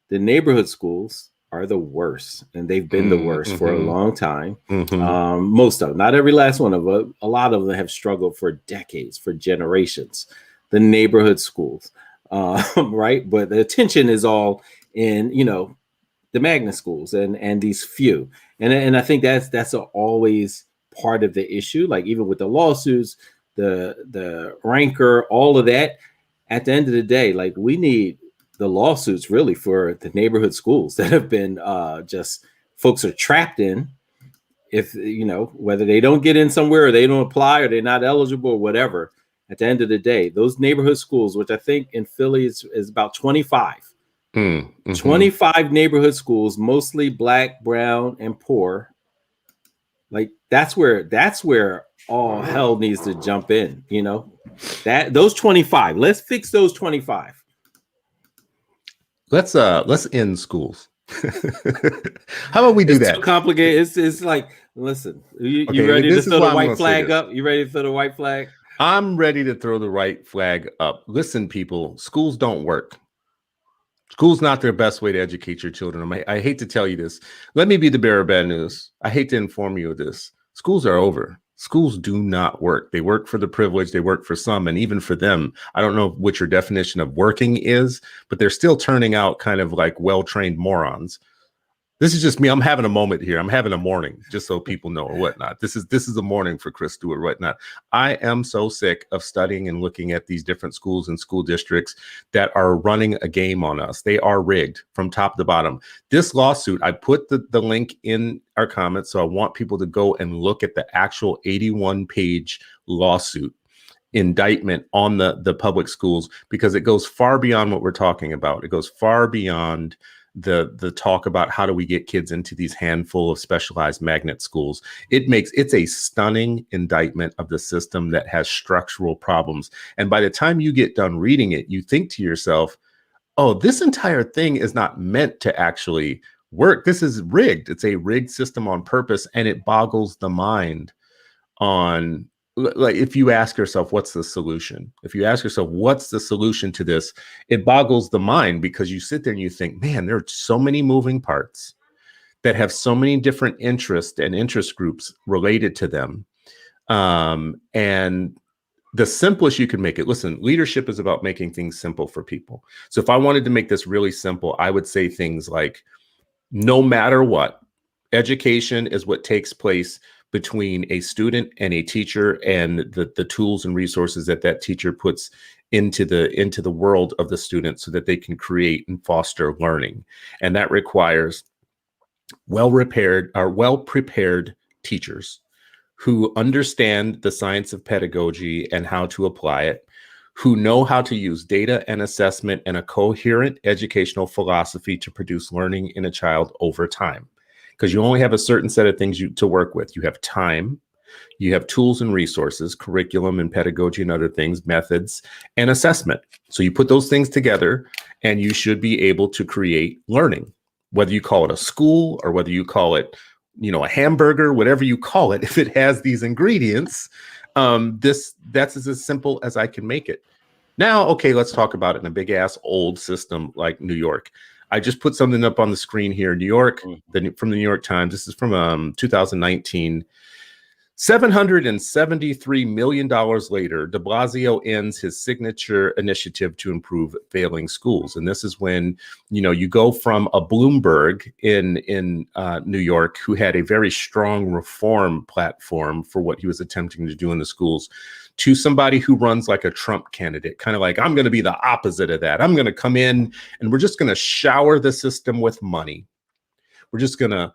the neighborhood schools are the worst, and they've been the worst for a long time. Most of them, not every last one of them, a lot of them have struggled for decades, for generations. The neighborhood schools, right? But the attention is all in, the magnet schools and these few. And I think that's always part of the issue. Like even with the lawsuits, the rancor, all of that. At the end of the day, like we need the lawsuits really for the neighborhood schools that have been just folks are trapped in. If whether they don't get in somewhere or they don't apply or they're not eligible or whatever, at the end of the day, those neighborhood schools, which I think in Philly is about 25, 25 neighborhood schools, mostly Black, brown, and poor. Like that's where all hell needs to jump in. That those 25. Let's fix those 25. Let's end schools. How about we do that? Too complicated. It's like, listen, you ready to throw the white flag up? You ready to throw the white flag? I'm ready to throw the white flag up. Listen, people, schools don't work. School's not their best way to educate your children. I hate to tell you this. Let me be the bearer of bad news. I hate to inform you of this. Schools are over. Schools do not work. They work for the privileged. They work for some. And even for them, I don't know what your definition of working is, but they're still turning out kind of like well-trained morons. This is just me. I'm having a moment here. I'm having a morning, just so people know or whatnot. This is a morning for Chris Stewart, whatnot. I am so sick of studying and looking at these different schools and school districts that are running a game on us. They are rigged from top to bottom. This lawsuit, I put the link in our comments, so I want people to go and look at the actual 81-page lawsuit indictment on the public schools, because it goes far beyond what we're talking about. It goes far beyond the talk about how do we get kids into these handful of specialized magnet schools. It's a stunning indictment of the system that has structural problems. And by the time you get done reading it, you think to yourself, oh, this entire thing is not meant to actually work. This is rigged. It's a rigged system on purpose. And it boggles the mind on, like, if you ask yourself, what's the solution? If you ask yourself, what's the solution to this? It boggles the mind, because you sit there and you think, man, there are so many moving parts that have so many different interests and interest groups related to them. And the simplest you can make it, listen, leadership is about making things simple for people. So if I wanted to make this really simple, I would say things like, no matter what, education is what takes place between a student and a teacher, and the tools and resources that teacher puts into the world of the student so that they can create and foster learning. And that requires well-prepared teachers who understand the science of pedagogy and how to apply it, who know how to use data and assessment and a coherent educational philosophy to produce learning in a child over time. Because you only have a certain set of things to work with. You have time, you have tools and resources, curriculum and pedagogy and other things, methods, and assessment. So you put those things together and you should be able to create learning, whether you call it a school or whether you call it, a hamburger, whatever you call it. If it has these ingredients, that's as simple as I can make it. Now, okay, let's talk about it in a big ass old system like New York. I just put something up on the screen here. New York, from the New York Times. This is from 2019. $773 million later, de Blasio ends his signature initiative to improve failing schools. And this is when, you go from a Bloomberg in New York, who had a very strong reform platform for what he was attempting to do in the schools, to somebody who runs like a Trump candidate, kind of like, I'm going to be the opposite of that. I'm going to come in and we're just going to shower the system with money. We're just going to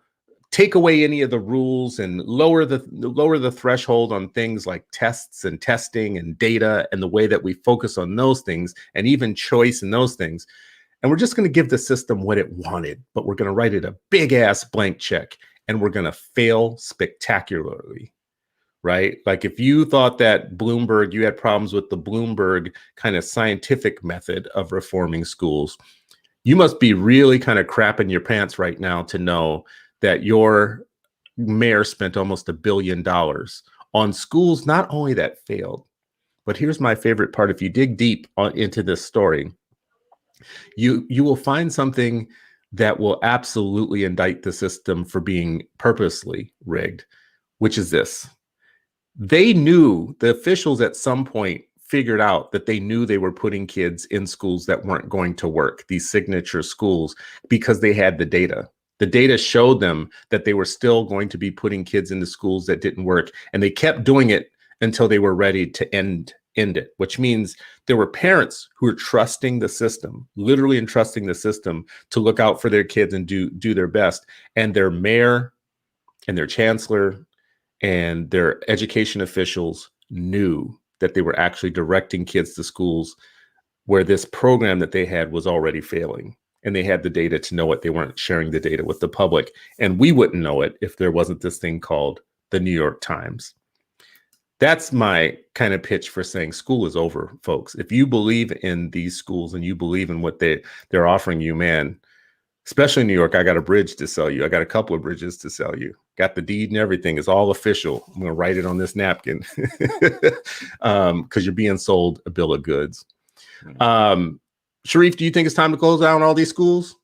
take away any of the rules and lower the threshold on things like tests and testing and data and the way that we focus on those things, and even choice and those things. And we're just going to give the system what it wanted, but we're going to write it a big ass blank check, and we're going to fail spectacularly. Right? Like if you thought that Bloomberg, you had problems with the Bloomberg kind of scientific method of reforming schools, you must be really kind of crapping your pants right now to know that your mayor spent almost $1 billion on schools, not only that failed, but here's my favorite part. If you dig deep into this story, you will find something that will absolutely indict the system for being purposely rigged, which is this. They knew, the officials at some point figured out that they knew they were putting kids in schools that weren't going to work, these signature schools, because they had the data. The data showed them that they were still going to be putting kids into schools that didn't work. And they kept doing it until they were ready to end it, which means there were parents who were trusting the system, literally entrusting the system to look out for their kids and do their best. And their mayor and their chancellor and their education officials knew that they were actually directing kids to schools where this program that they had was already failing. And they had the data to know it. They weren't sharing the data with the public. And we wouldn't know it if there wasn't this thing called the New York Times. That's my kind of pitch for saying school is over, folks. If you believe in these schools and you believe in what they're offering you, man, especially in New York, I got a bridge to sell you. I got a couple of bridges to sell you. Got the deed and everything. It's all official. I'm going to write it on this napkin because you're being sold a bill of goods. Sharif, do you think it's time to close down all these schools?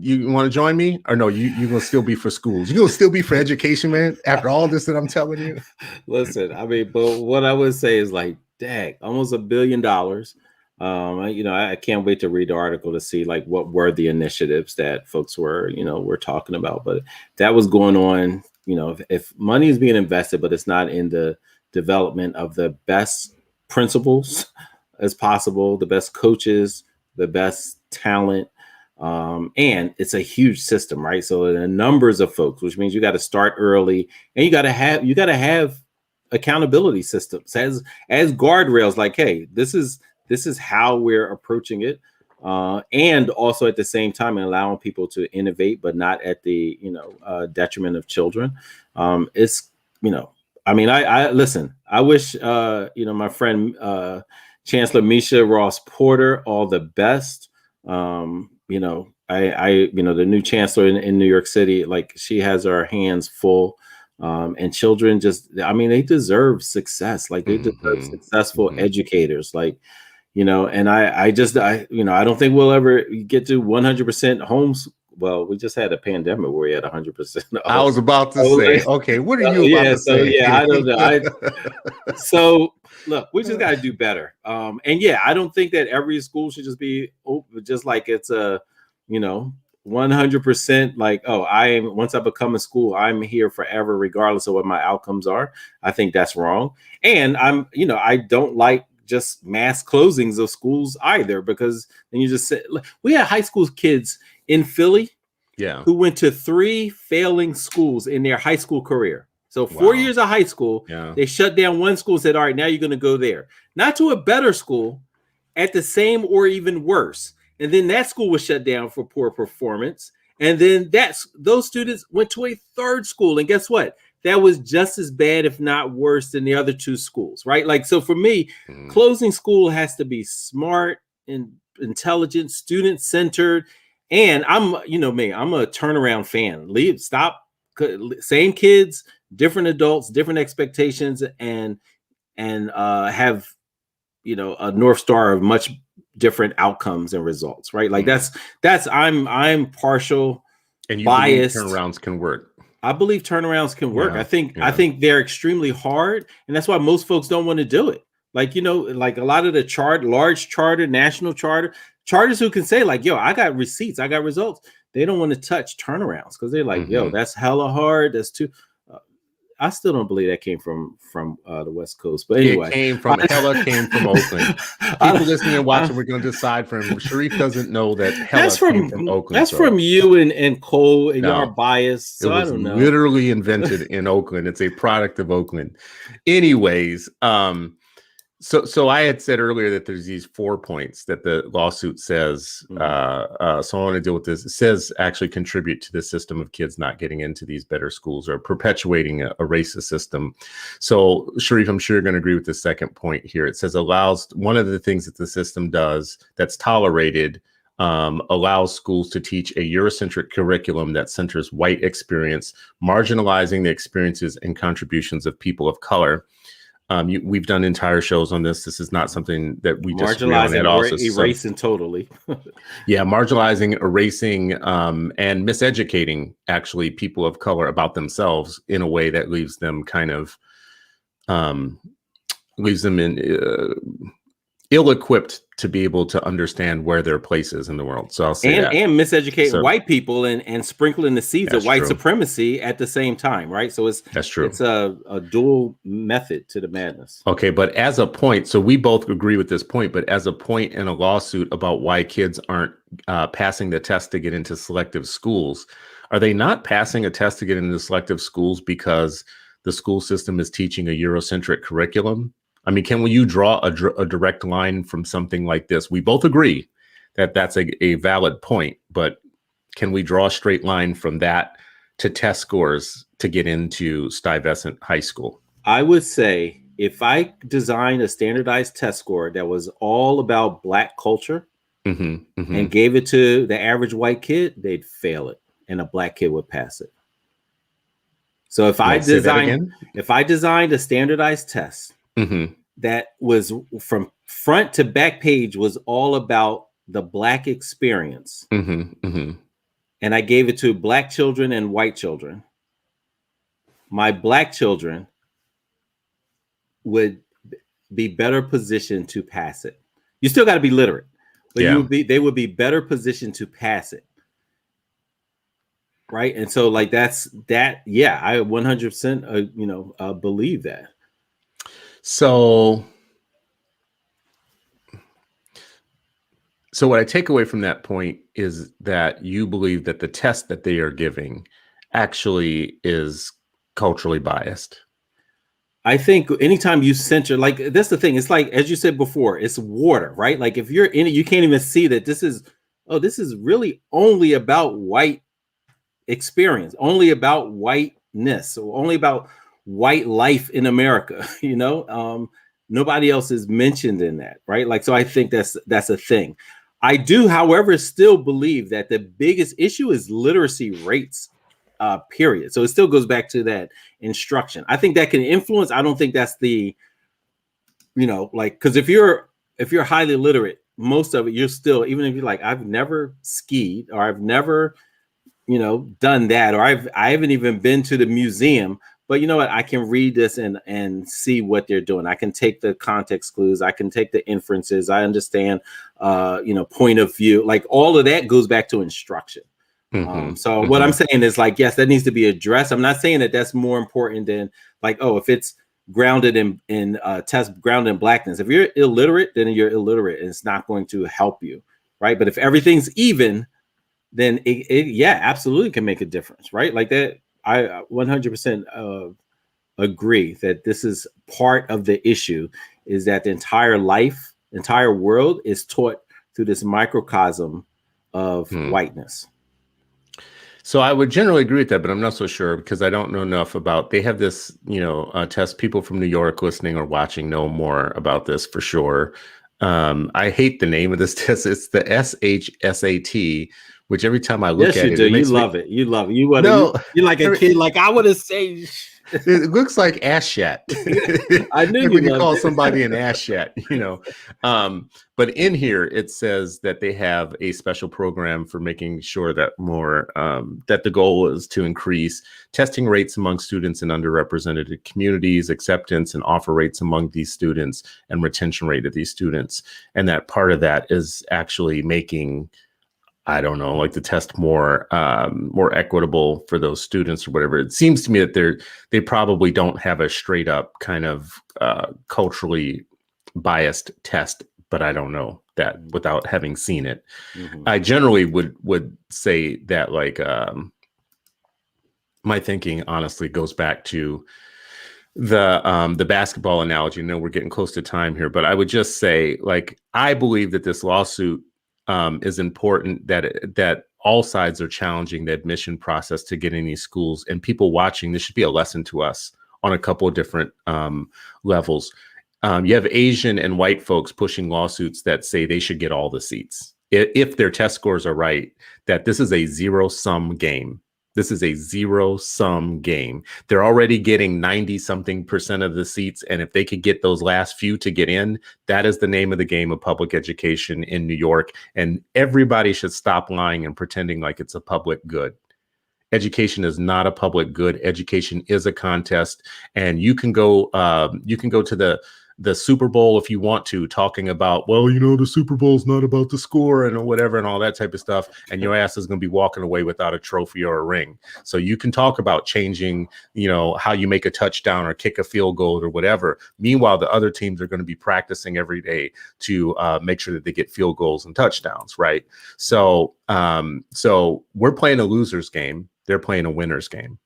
You want to join me? Or no, you're going to still be for schools. You're going to still be for education, man, after all this that I'm telling you? Listen, I mean, but what I would say is like, dang, almost $1 billion. I can't wait to read the article to see like what were the initiatives that folks were talking about. But that was going on, if money is being invested, but it's not in the development of the best principals as possible, the best coaches, the best talent. And it's a huge system, right? So the numbers of folks, which means you got to start early and you got to have accountability systems as guardrails, like, hey, this is how we're approaching it. And also at the same time allowing people to innovate, but not at the, detriment of children. I listen, I wish, my friend, Chancellor Misha Ross Porter, all the best. The new chancellor in New York City, like she has her hands full. And children they deserve success. Like they deserve successful educators, like, and I don't think we'll ever get to 100% homes. Well, we just had a pandemic where we had 100%. I was about to say, okay, what are you about to say? Yeah, I don't know. So look, we just got to do better. I don't think that every school should just be open, just like it's a, 100% like, once I become a school, I'm here forever, regardless of what my outcomes are. I think that's wrong. And I don't like just mass closings of schools either, because then you just say, we had high school kids in Philly who went to 3 failing schools in their high school career. So 4 years of high school, they shut down one school and said, all right, now you're going to go there. Not to a better school, at the same or even worse. And then that school was shut down for poor performance. And then those students went to a 3rd school. And guess what? That was just as bad, if not worse, than the other 2 schools, right? Like, so for me, closing school has to be smart and intelligent, student-centered. And I'm a turnaround fan. Same kids, different adults, different expectations, and have, a North Star of much different outcomes and results, right? Like I'm partial, and biased. Turnarounds can work. I believe turnarounds can work. I think they're extremely hard, and that's why most folks don't want to do it. Like, like a lot of the large charter, national charters who can say like, yo, I got receipts, I got results. They don't want to touch turnarounds because they're like, yo, that's hella hard. That's too. I still don't believe that came from the West Coast, but anyway, came from Oakland. People listening and watching, we're going to decide for him. Sharif doesn't know that Hella came from Oakland. That's from you and Cole, and y'all biased. So I don't know. Literally invented in Oakland. It's a product of Oakland. Anyways, so I had said earlier that there's these 4 points that the lawsuit says. So I want to deal with this. It says actually contribute to the system of kids not getting into these better schools or perpetuating a racist system. So Sharif, I'm sure you're going to agree with the second point here. It says allows, one of the things that the system does that's tolerated, allows schools to teach a Eurocentric curriculum that centers white experience, marginalizing the experiences and contributions of people of color. We've done entire shows on this. This is not something that we just erasing totally. Marginalizing, erasing, and miseducating actually people of color about themselves in a way that leaves them kind of leaves them in ill-equipped to be able to understand where their place is in the world. So I'll say that. And miseducating white people and sprinkling the seeds of white supremacy at the same time, right? So that's true. It's a dual method to the madness. Okay, but as a point, so we both agree with this point, but as a point in a lawsuit about why kids aren't passing the test to get into selective schools, are they not passing a test to get into selective schools because the school system is teaching a Eurocentric curriculum? I mean, can you draw a direct line from something like this? We both agree that that's a valid point, but can we draw a straight line from that to test scores to get into Stuyvesant High School? I would say if I designed a standardized test score that was all about Black culture and gave it to the average white kid, they'd fail it and a Black kid would pass it. So if I designed a standardized test that was from front to back page was all about the Black experience, and I gave it to Black children and white children, my Black children would be better positioned to pass it. You still got to be literate, but they would be better positioned to pass it. Right. And so like that's that. Yeah, I 100% believe that. So what I take away from that point is that you believe that the test that they are giving actually is culturally biased. I think anytime you censor, like that's the thing. It's like, as you said before, it's water, right? Like if you're in it, you can't even see that this is really only about white experience, only about whiteness, or only about white life in America. Nobody else is mentioned in that, right? Like, so I think that's a thing. I do, however, still believe that the biggest issue is literacy rates, period. So it still goes back to that instruction. I think that can influence. I don't think that's the, because if you're highly literate, most of it, you're still, even if you're like, I've never skied or I've never, done that, or I haven't even been to the museum, but you know what? I can read this and see what they're doing. I can take the context clues. I can take the inferences. I understand, point of view. Like all of that goes back to instruction. What I'm saying is like, yes, that needs to be addressed. I'm not saying that that's more important than like, if it's grounded in test grounded in Blackness. If you're illiterate, then you're illiterate and it's not going to help you. Right. But if everything's even, then it absolutely can make a difference. Right. Like that. I 100% agree that this is part of the issue, is that the entire world is taught through this microcosm of whiteness. So I would generally agree with that, but I'm not so sure because I don't know enough about, they have this, test. People from New York listening or watching know more about this for sure. I hate the name of this test. It's the SHSAT, which every time I look at it, you love it. You love it. You're like a kid. Like I want to say, it looks like ASHAT. I knew when you call somebody an ASHAT, But in here it says that they have a special program for making sure that that the goal is to increase testing rates among students in underrepresented communities, acceptance and offer rates among these students, and retention rate of these students. And that part of that is actually making, I don't know, like the test more equitable for those students or whatever. It seems to me that they probably don't have a straight up kind of culturally biased test, but I don't know that without having seen it. I generally would say that like my thinking honestly goes back to the basketball analogy. I know we're getting close to time here, but I would just say like I believe that this lawsuit is important, that all sides are challenging the admission process to get in these schools, and people watching, this should be a lesson to us on a couple of different levels. You have Asian and white folks pushing lawsuits that say they should get all the seats if their test scores are right, that this is a zero-sum game. This is a zero-sum game. They're already getting 90-something% of the seats. And if they could get those last few to get in, that is the name of the game of public education in New York. And everybody should stop lying and pretending like it's a public good. Education is not a public good. Education is a contest. And you can go to the the Super Bowl if you want to, talking about, well, you know, the Super Bowl's not about the score and whatever and all that type of stuff, and your ass is going to be walking away without a trophy or a ring. So you can talk about changing, you know, how you make a touchdown or kick a field goal or whatever. Meanwhile, the other teams are going to be practicing every day to make sure that they get field goals and touchdowns, right? So so we're playing a loser's game. They're playing a winner's game.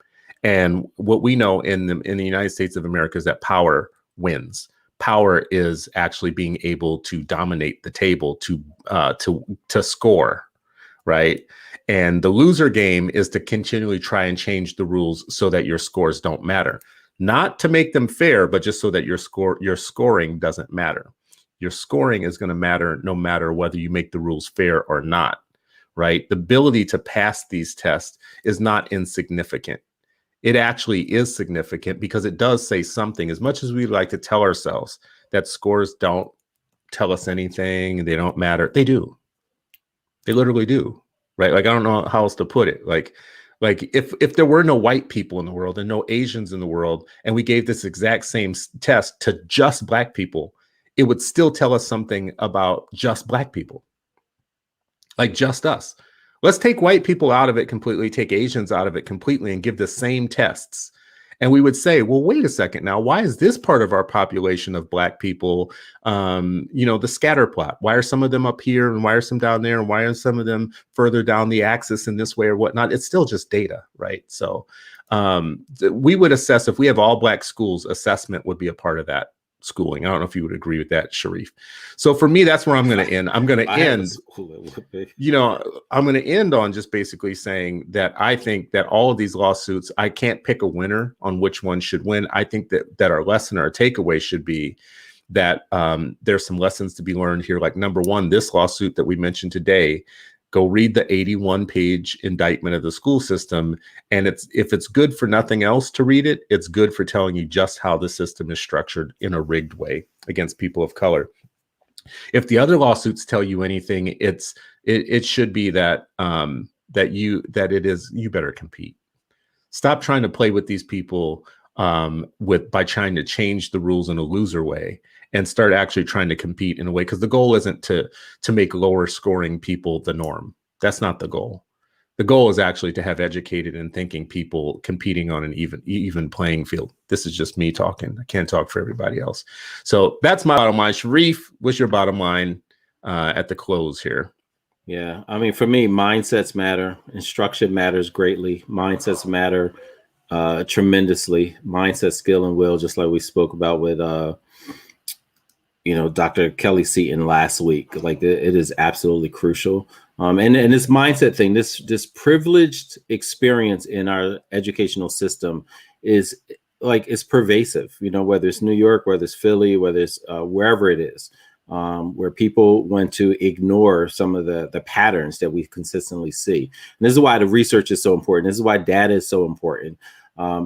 And what we know in the United States of America is that power wins. Power is actually being able to dominate the table, to score, right? And the loser game is to continually try and change the rules so that your scores don't matter. Not to make them fair, but just so that your scoring doesn't matter. Your scoring is going to matter no matter whether you make the rules fair or not, right? The ability to pass these tests is not insignificant. It actually is significant because it does say something. As much as we like to tell ourselves that scores don't tell us anything, they don't matter, they do. They literally do, right? Like, I don't know how else to put it. Like if there were no white people in the world and no Asians in the world, and we gave this exact same test to just Black people, it would still tell us something about just Black people, like just us. Let's take white people out of it completely, take Asians out of it completely, and give the same tests. And we would say, well, wait a second now, why is this part of our population of Black people, you know, the scatter plot? Why are some of them up here and why are some down there? And why are some of them further down the axis in this way or whatnot? It's still just data, right? So we would assess, if we have all Black schools, assessment would be a part of that schooling. I don't know if you would agree with that, Sharif. So for me, that's where I'm going to end. I'm going to end, you know, I'm going to end on just basically saying that I think that all of these lawsuits, I can't pick a winner on which one should win. I think that our lesson or our takeaway should be that there's some lessons to be learned here. Like, number one, this lawsuit that we mentioned today, go read the 81-page indictment of the school system. And if it's good for nothing else to read it, it's good for telling you just how the system is structured in a rigged way against people of color. If the other lawsuits tell you anything, it should be that you better compete. Stop trying to play with these people by trying to change the rules in a loser way, and start actually trying to compete in a way, because the goal isn't to make lower scoring people the norm. That's not the goal. The goal is actually to have educated and thinking people competing on an even playing field. This is just me talking. I can't talk for everybody else. So that's my bottom line. Sharif, what's your bottom line at the close here? Yeah, I mean, for me, mindsets matter. Instruction matters greatly. Mindsets matter tremendously. Mindset, skill, and will, just like we spoke about with you know, Dr. Kelly Seaton last week. Like, it is absolutely crucial. And this mindset thing, this privileged experience in our educational system is like, it's pervasive, you know, whether it's New York, whether it's Philly, whether it's wherever it is, where people want to ignore some of the patterns that we consistently see. And this is why the research is so important. This is why data is so important.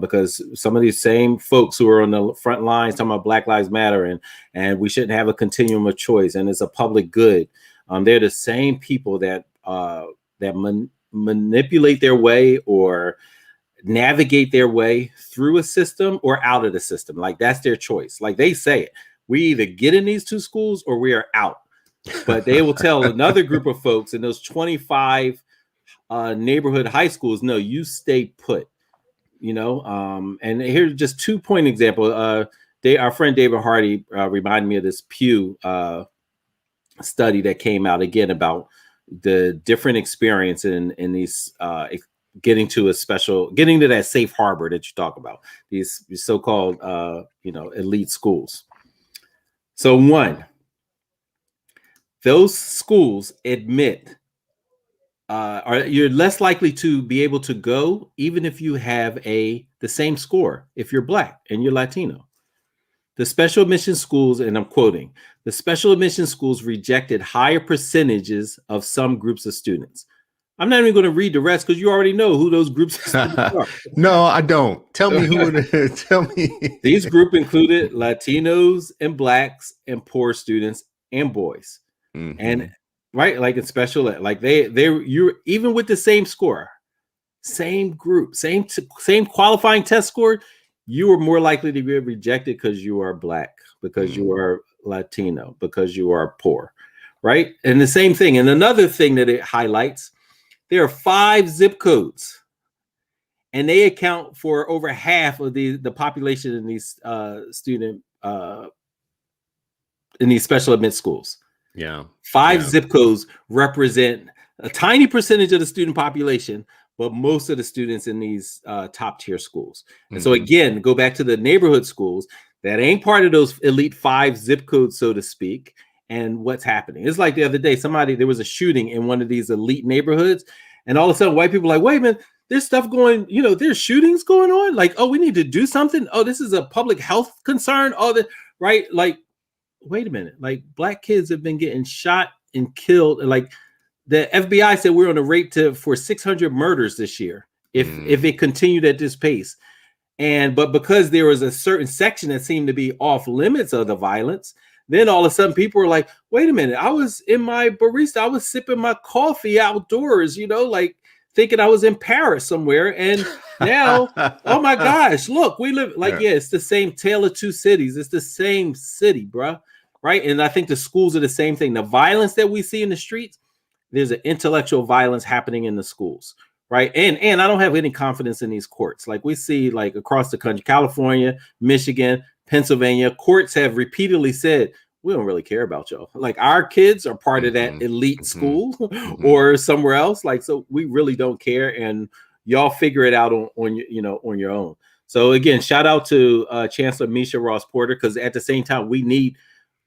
Because some of these same folks who are on the front lines talking about Black Lives Matter and we shouldn't have a continuum of choice and it's a public good, they're the same people that manipulate their way or navigate their way through a system or out of the system. Like, that's their choice. Like, they say it. We either get in these two schools or we are out. But they will tell another group of folks in those 25 neighborhood high schools, no, you stay put. You know, and here's just 2-point example. Our friend David Hardy reminded me of this Pew study that came out again about the different experience in these getting to that safe harbor that you talk about, these so-called you know, elite schools. So one, those schools admit you're less likely to be able to go even if you have the same score if you're Black and you're Latino. The special admission schools, and I'm quoting, the special admission schools rejected higher percentages of some groups of students. I'm not even going to read the rest because you already know who those groups of students are. No, I don't. Tell me who it is. Tell me. These groups included Latinos and Blacks and poor students and boys. Mm-hmm. And right, like in special ed, like you're even with the same score, same group, same qualifying test score, you are more likely to get rejected because you are Black, because you are Latino, because you are poor, right? And the same thing. And another thing that it highlights, there are 5 zip codes, and they account for over half of the population in these in these special admit schools. Yeah. 5 zip codes represent a tiny percentage of the student population, but most of the students in these top tier schools. And so again, go back to the neighborhood schools that ain't part of those elite 5 zip codes, so to speak. And what's happening? It's like the other day, there was a shooting in one of these elite neighborhoods, and all of a sudden white people are like, wait a minute, there's stuff going, there's shootings going on. Like, oh, we need to do something. Oh, this is a public health concern. Oh, right? Like, wait a minute. Like, Black kids have been getting shot and killed. Like, the FBI said we're on a rate for 600 murders this year if it continued at this pace. But because there was a certain section that seemed to be off limits of the violence, then all of a sudden people were like, wait a minute, I was in my barista, I was sipping my coffee outdoors, like thinking I was in Paris somewhere. And now, oh my gosh, look, we live it's the same tale of two cities. It's the same city, bruh. Right. And I think the schools are the same thing. The violence that we see in the streets, there's an intellectual violence happening in the schools. Right. And I don't have any confidence in these courts. Like we see like across the country, California, Michigan, Pennsylvania, courts have repeatedly said, we don't really care about y'all. Like our kids are part of that elite school or somewhere else. Like, so we really don't care. And y'all figure it out on your own. So again, shout out to Chancellor Misha Ross Porter, because at the same time, we need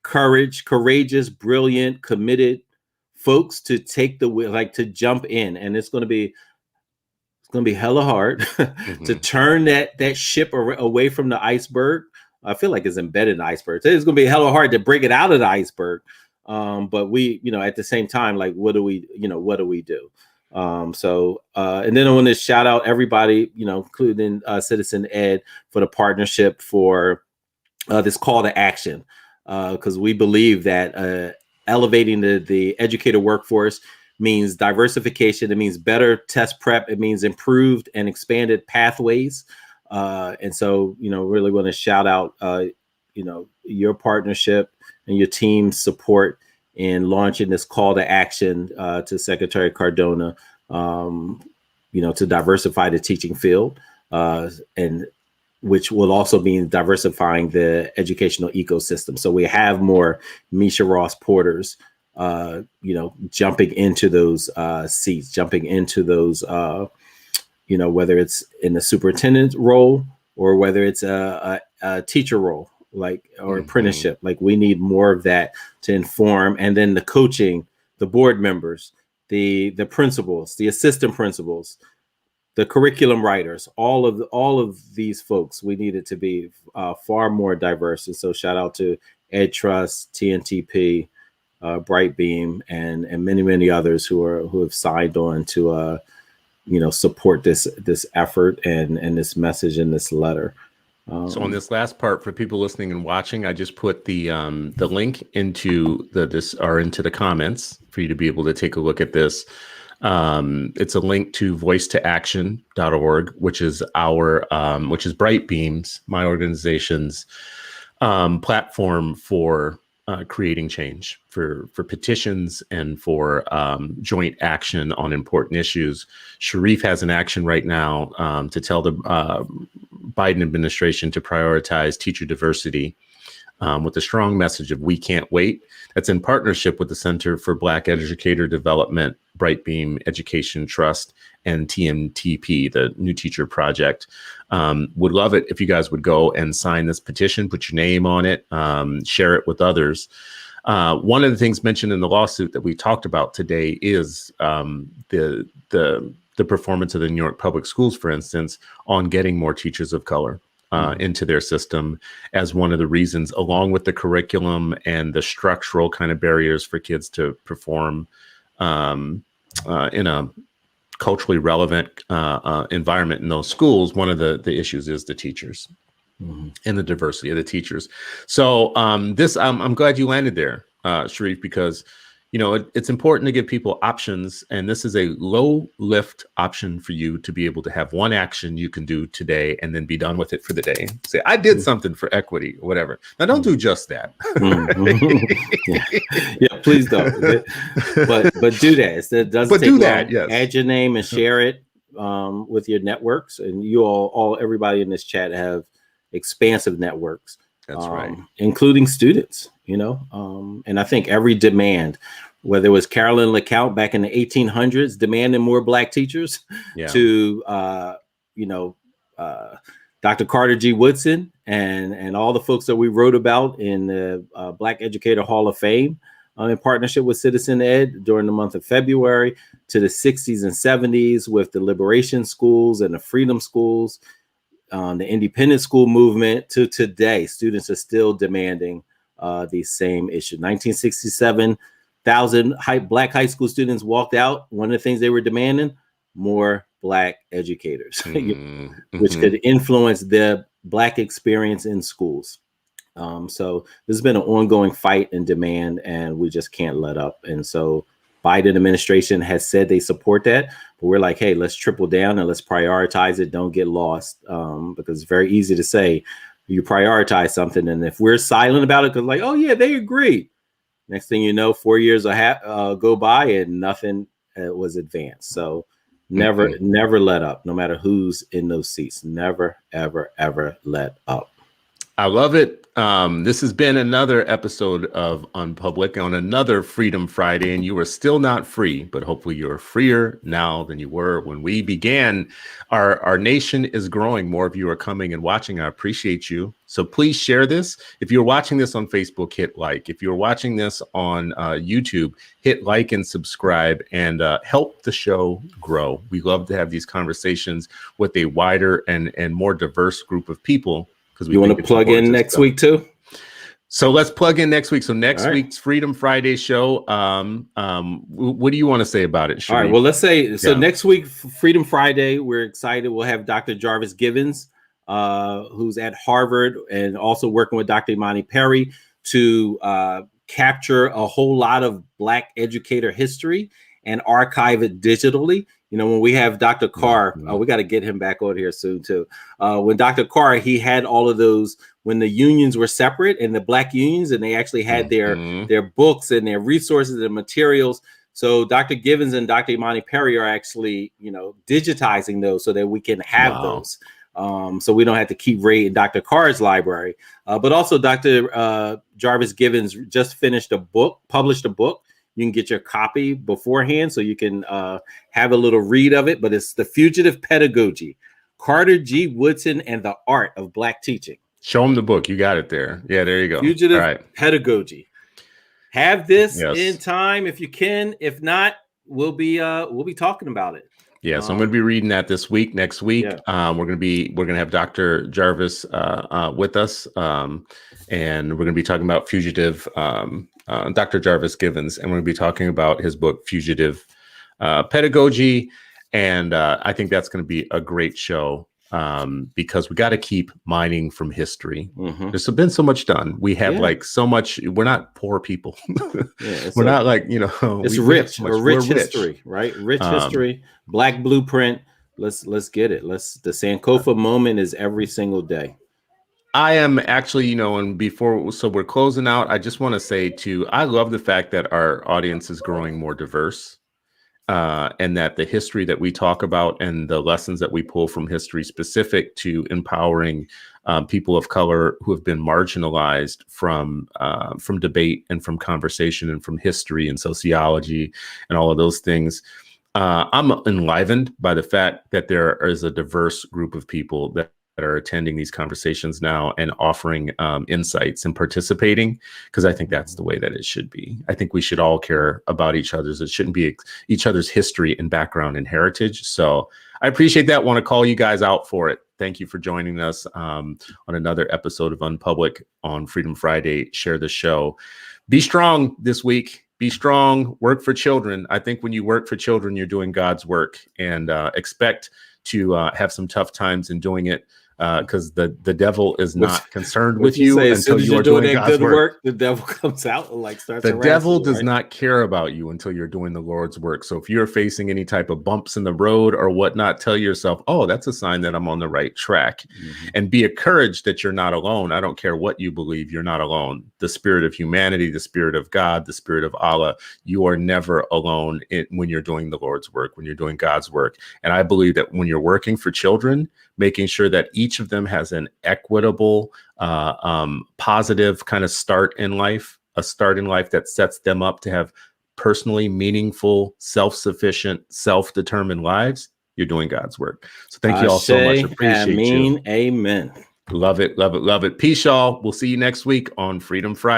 courageous, brilliant, committed folks to take to jump in. And it's going to be hella hard to turn that ship away from the iceberg. I feel like it's embedded in the iceberg. It's going to be hella hard to break it out of the iceberg. But we, at the same time, like, what do we do? And then I want to shout out everybody, including Citizen Ed, for the partnership for this call to action. Because we believe that elevating the educator workforce means diversification. It means better test prep. It means improved and expanded pathways. And so, really want to shout out, your partnership and your team's support in launching this call to action to Secretary Cardona, to diversify the teaching field, and which will also mean diversifying the educational ecosystem. So we have more Misha Ross Porters, jumping into those seats, jumping into those, whether it's in the superintendent role or whether it's a teacher role, or apprenticeship. Like, we need more of that to inform. And then the coaching, the board members, the principals, the assistant principals, the curriculum writers, all of these folks, we need it to be far more diverse. And so shout out to Ed Trust, TNTP, Brightbeam, and many, many others who have signed on to support this effort and this message in this letter. So on this last part, for people listening and watching, I just put the link into the comments for you to be able to take a look at this. It's a link to voicetoaction.org, which is Brightbeam's, my organization's platform for creating change, for petitions and for joint action on important issues. Sharif has an action right now to tell the Biden administration to prioritize teacher diversity with a strong message of "We can't wait." That's in partnership with the Center for Black Educator Development, Brightbeam Education Trust, and TMTP, the New Teacher Project. Would love it if you guys would go and sign this petition, put your name on it, share it with others. One of the things mentioned in the lawsuit that we talked about today is the performance of the New York Public Schools, for instance, on getting more teachers of color into their system as one of the reasons, along with the curriculum and the structural kind of barriers for kids to perform in a culturally relevant environment in those schools. One of the issues is the teachers and the diversity of the teachers. So I'm glad you landed there, Sharif, because it's important to give people options, and this is a low lift option for you to be able to have one action you can do today and then be done with it for the day. Say, I did something for equity or whatever. Now, don't do just that. Yeah, please don't. But do that. It doesn't take long. Yes. Add your name and share it with your networks. And you everybody in this chat have expansive networks. That's right. Including students, and I think every demand, whether it was Carolyn LeCount back in the 1800s demanding more Black teachers, to, Dr. Carter G. Woodson and all the folks that we wrote about in the Black Educator Hall of Fame in partnership with Citizen Ed during the month of February, to the 60s and 70s with the liberation schools and the freedom schools, the independent school movement, to today, students are still demanding these same issues. 1967, 1,000 Black high school students walked out. One of the things they were demanding, more Black educators, which could influence the Black experience in schools. So this has been an ongoing fight and demand, and we just can't let up. And so Biden administration has said they support that, but we're like, hey, let's triple down and let's prioritize it. Don't get lost, because it's very easy to say you prioritize something, and if we're silent about it, because like, oh yeah, they agree. Next thing you know, 4 years go by and nothing was advanced. So never let up, no matter who's in those seats. Never, ever, ever let up. I love it. This has been another episode of Unpublic on another Freedom Friday, and you are still not free, but hopefully you're freer now than you were when we began. Our nation is growing. More of you are coming and watching. I appreciate you. So please share this. If you're watching this on Facebook, hit like. If you're watching this on YouTube, hit like and subscribe, and help the show grow. We love to have these conversations with a wider and more diverse group of people. You want to plug in next week too? So let's plug in next week. So next week's Freedom Friday show. What do you want to say about it, Sharif? All right. Well, let's say so. Next week, Freedom Friday. We're excited. We'll have Dr. Jarvis Givens, who's at Harvard and also working with Dr. Imani Perry to capture a whole lot of Black educator history and archive it digitally. When we have Dr. Carr, we got to get him back over here soon too. When Dr. Carr, he had all of those when the unions were separate and the Black unions, and they actually had their books and their resources and materials. So Dr. Givens and Dr. Imani Perry are actually, digitizing those so that we can have those. So we don't have to keep raiding Dr. Carr's library. But also Dr. Jarvis Givens just published a book. You can get your copy beforehand so you can have a little read of it. But it's The Fugitive Pedagogy, Carter G. Woodson and the Art of Black Teaching. Show them the book. You got it there. Yeah, there you go. Fugitive Pedagogy. Have this in time if you can. If not, we'll be talking about it. Yeah, so I'm going to be reading that this week. Next week, we're going to have Dr. Jarvis with us, and we're going to be talking about fugitive. Dr. Jarvis Givens, and we're going to be talking about his book, Fugitive Pedagogy. And I think that's going to be a great show because we got to keep mining from history. There's been so much done. We have so much. We're not poor people. We're not it's rich. A rich history, right? Rich history, Black blueprint. Let's get it. The Sankofa moment is every single day. I am actually, so we're closing out. I just want to say I love the fact that our audience is growing more diverse, and that the history that we talk about and the lessons that we pull from history specific to empowering people of color who have been marginalized from debate and from conversation and from history and sociology and all of those things. I'm enlivened by the fact that there is a diverse group of people that are attending these conversations now and offering insights and participating, because I think that's the way that it should be. I think we should all care about each other's. It shouldn't be each other's history and background and heritage. So I appreciate that. Want to call you guys out for it. Thank you for joining us on another episode of Unpublic on Freedom Friday. Share the show. Be strong this week. Be strong. Work for children. I think when you work for children, you're doing God's work, and expect to have some tough times in doing it. because the devil is not concerned with you you say, as soon until as you you're are doing doing that God's good work. the devil comes out and like starts. The devil you, does right? not care about you until you're doing the Lord's work. So if you're facing any type of bumps in the road or whatnot, tell yourself, oh, that's a sign that I'm on the right track. And be encouraged that you're not alone. I don't care what you believe, you're not alone. The spirit of humanity, the spirit of God, the spirit of Allah, you are never alone when you're doing the Lord's work, when you're doing God's work. And I believe that when you're working for children, making sure that each of them has an equitable, positive kind of start in life, a start in life that sets them up to have personally meaningful, self-sufficient, self-determined lives, you're doing God's work. So thank you all so much. Appreciate you. Amen. Love it, love it, love it. Peace, y'all. We'll see you next week on Freedom Friday.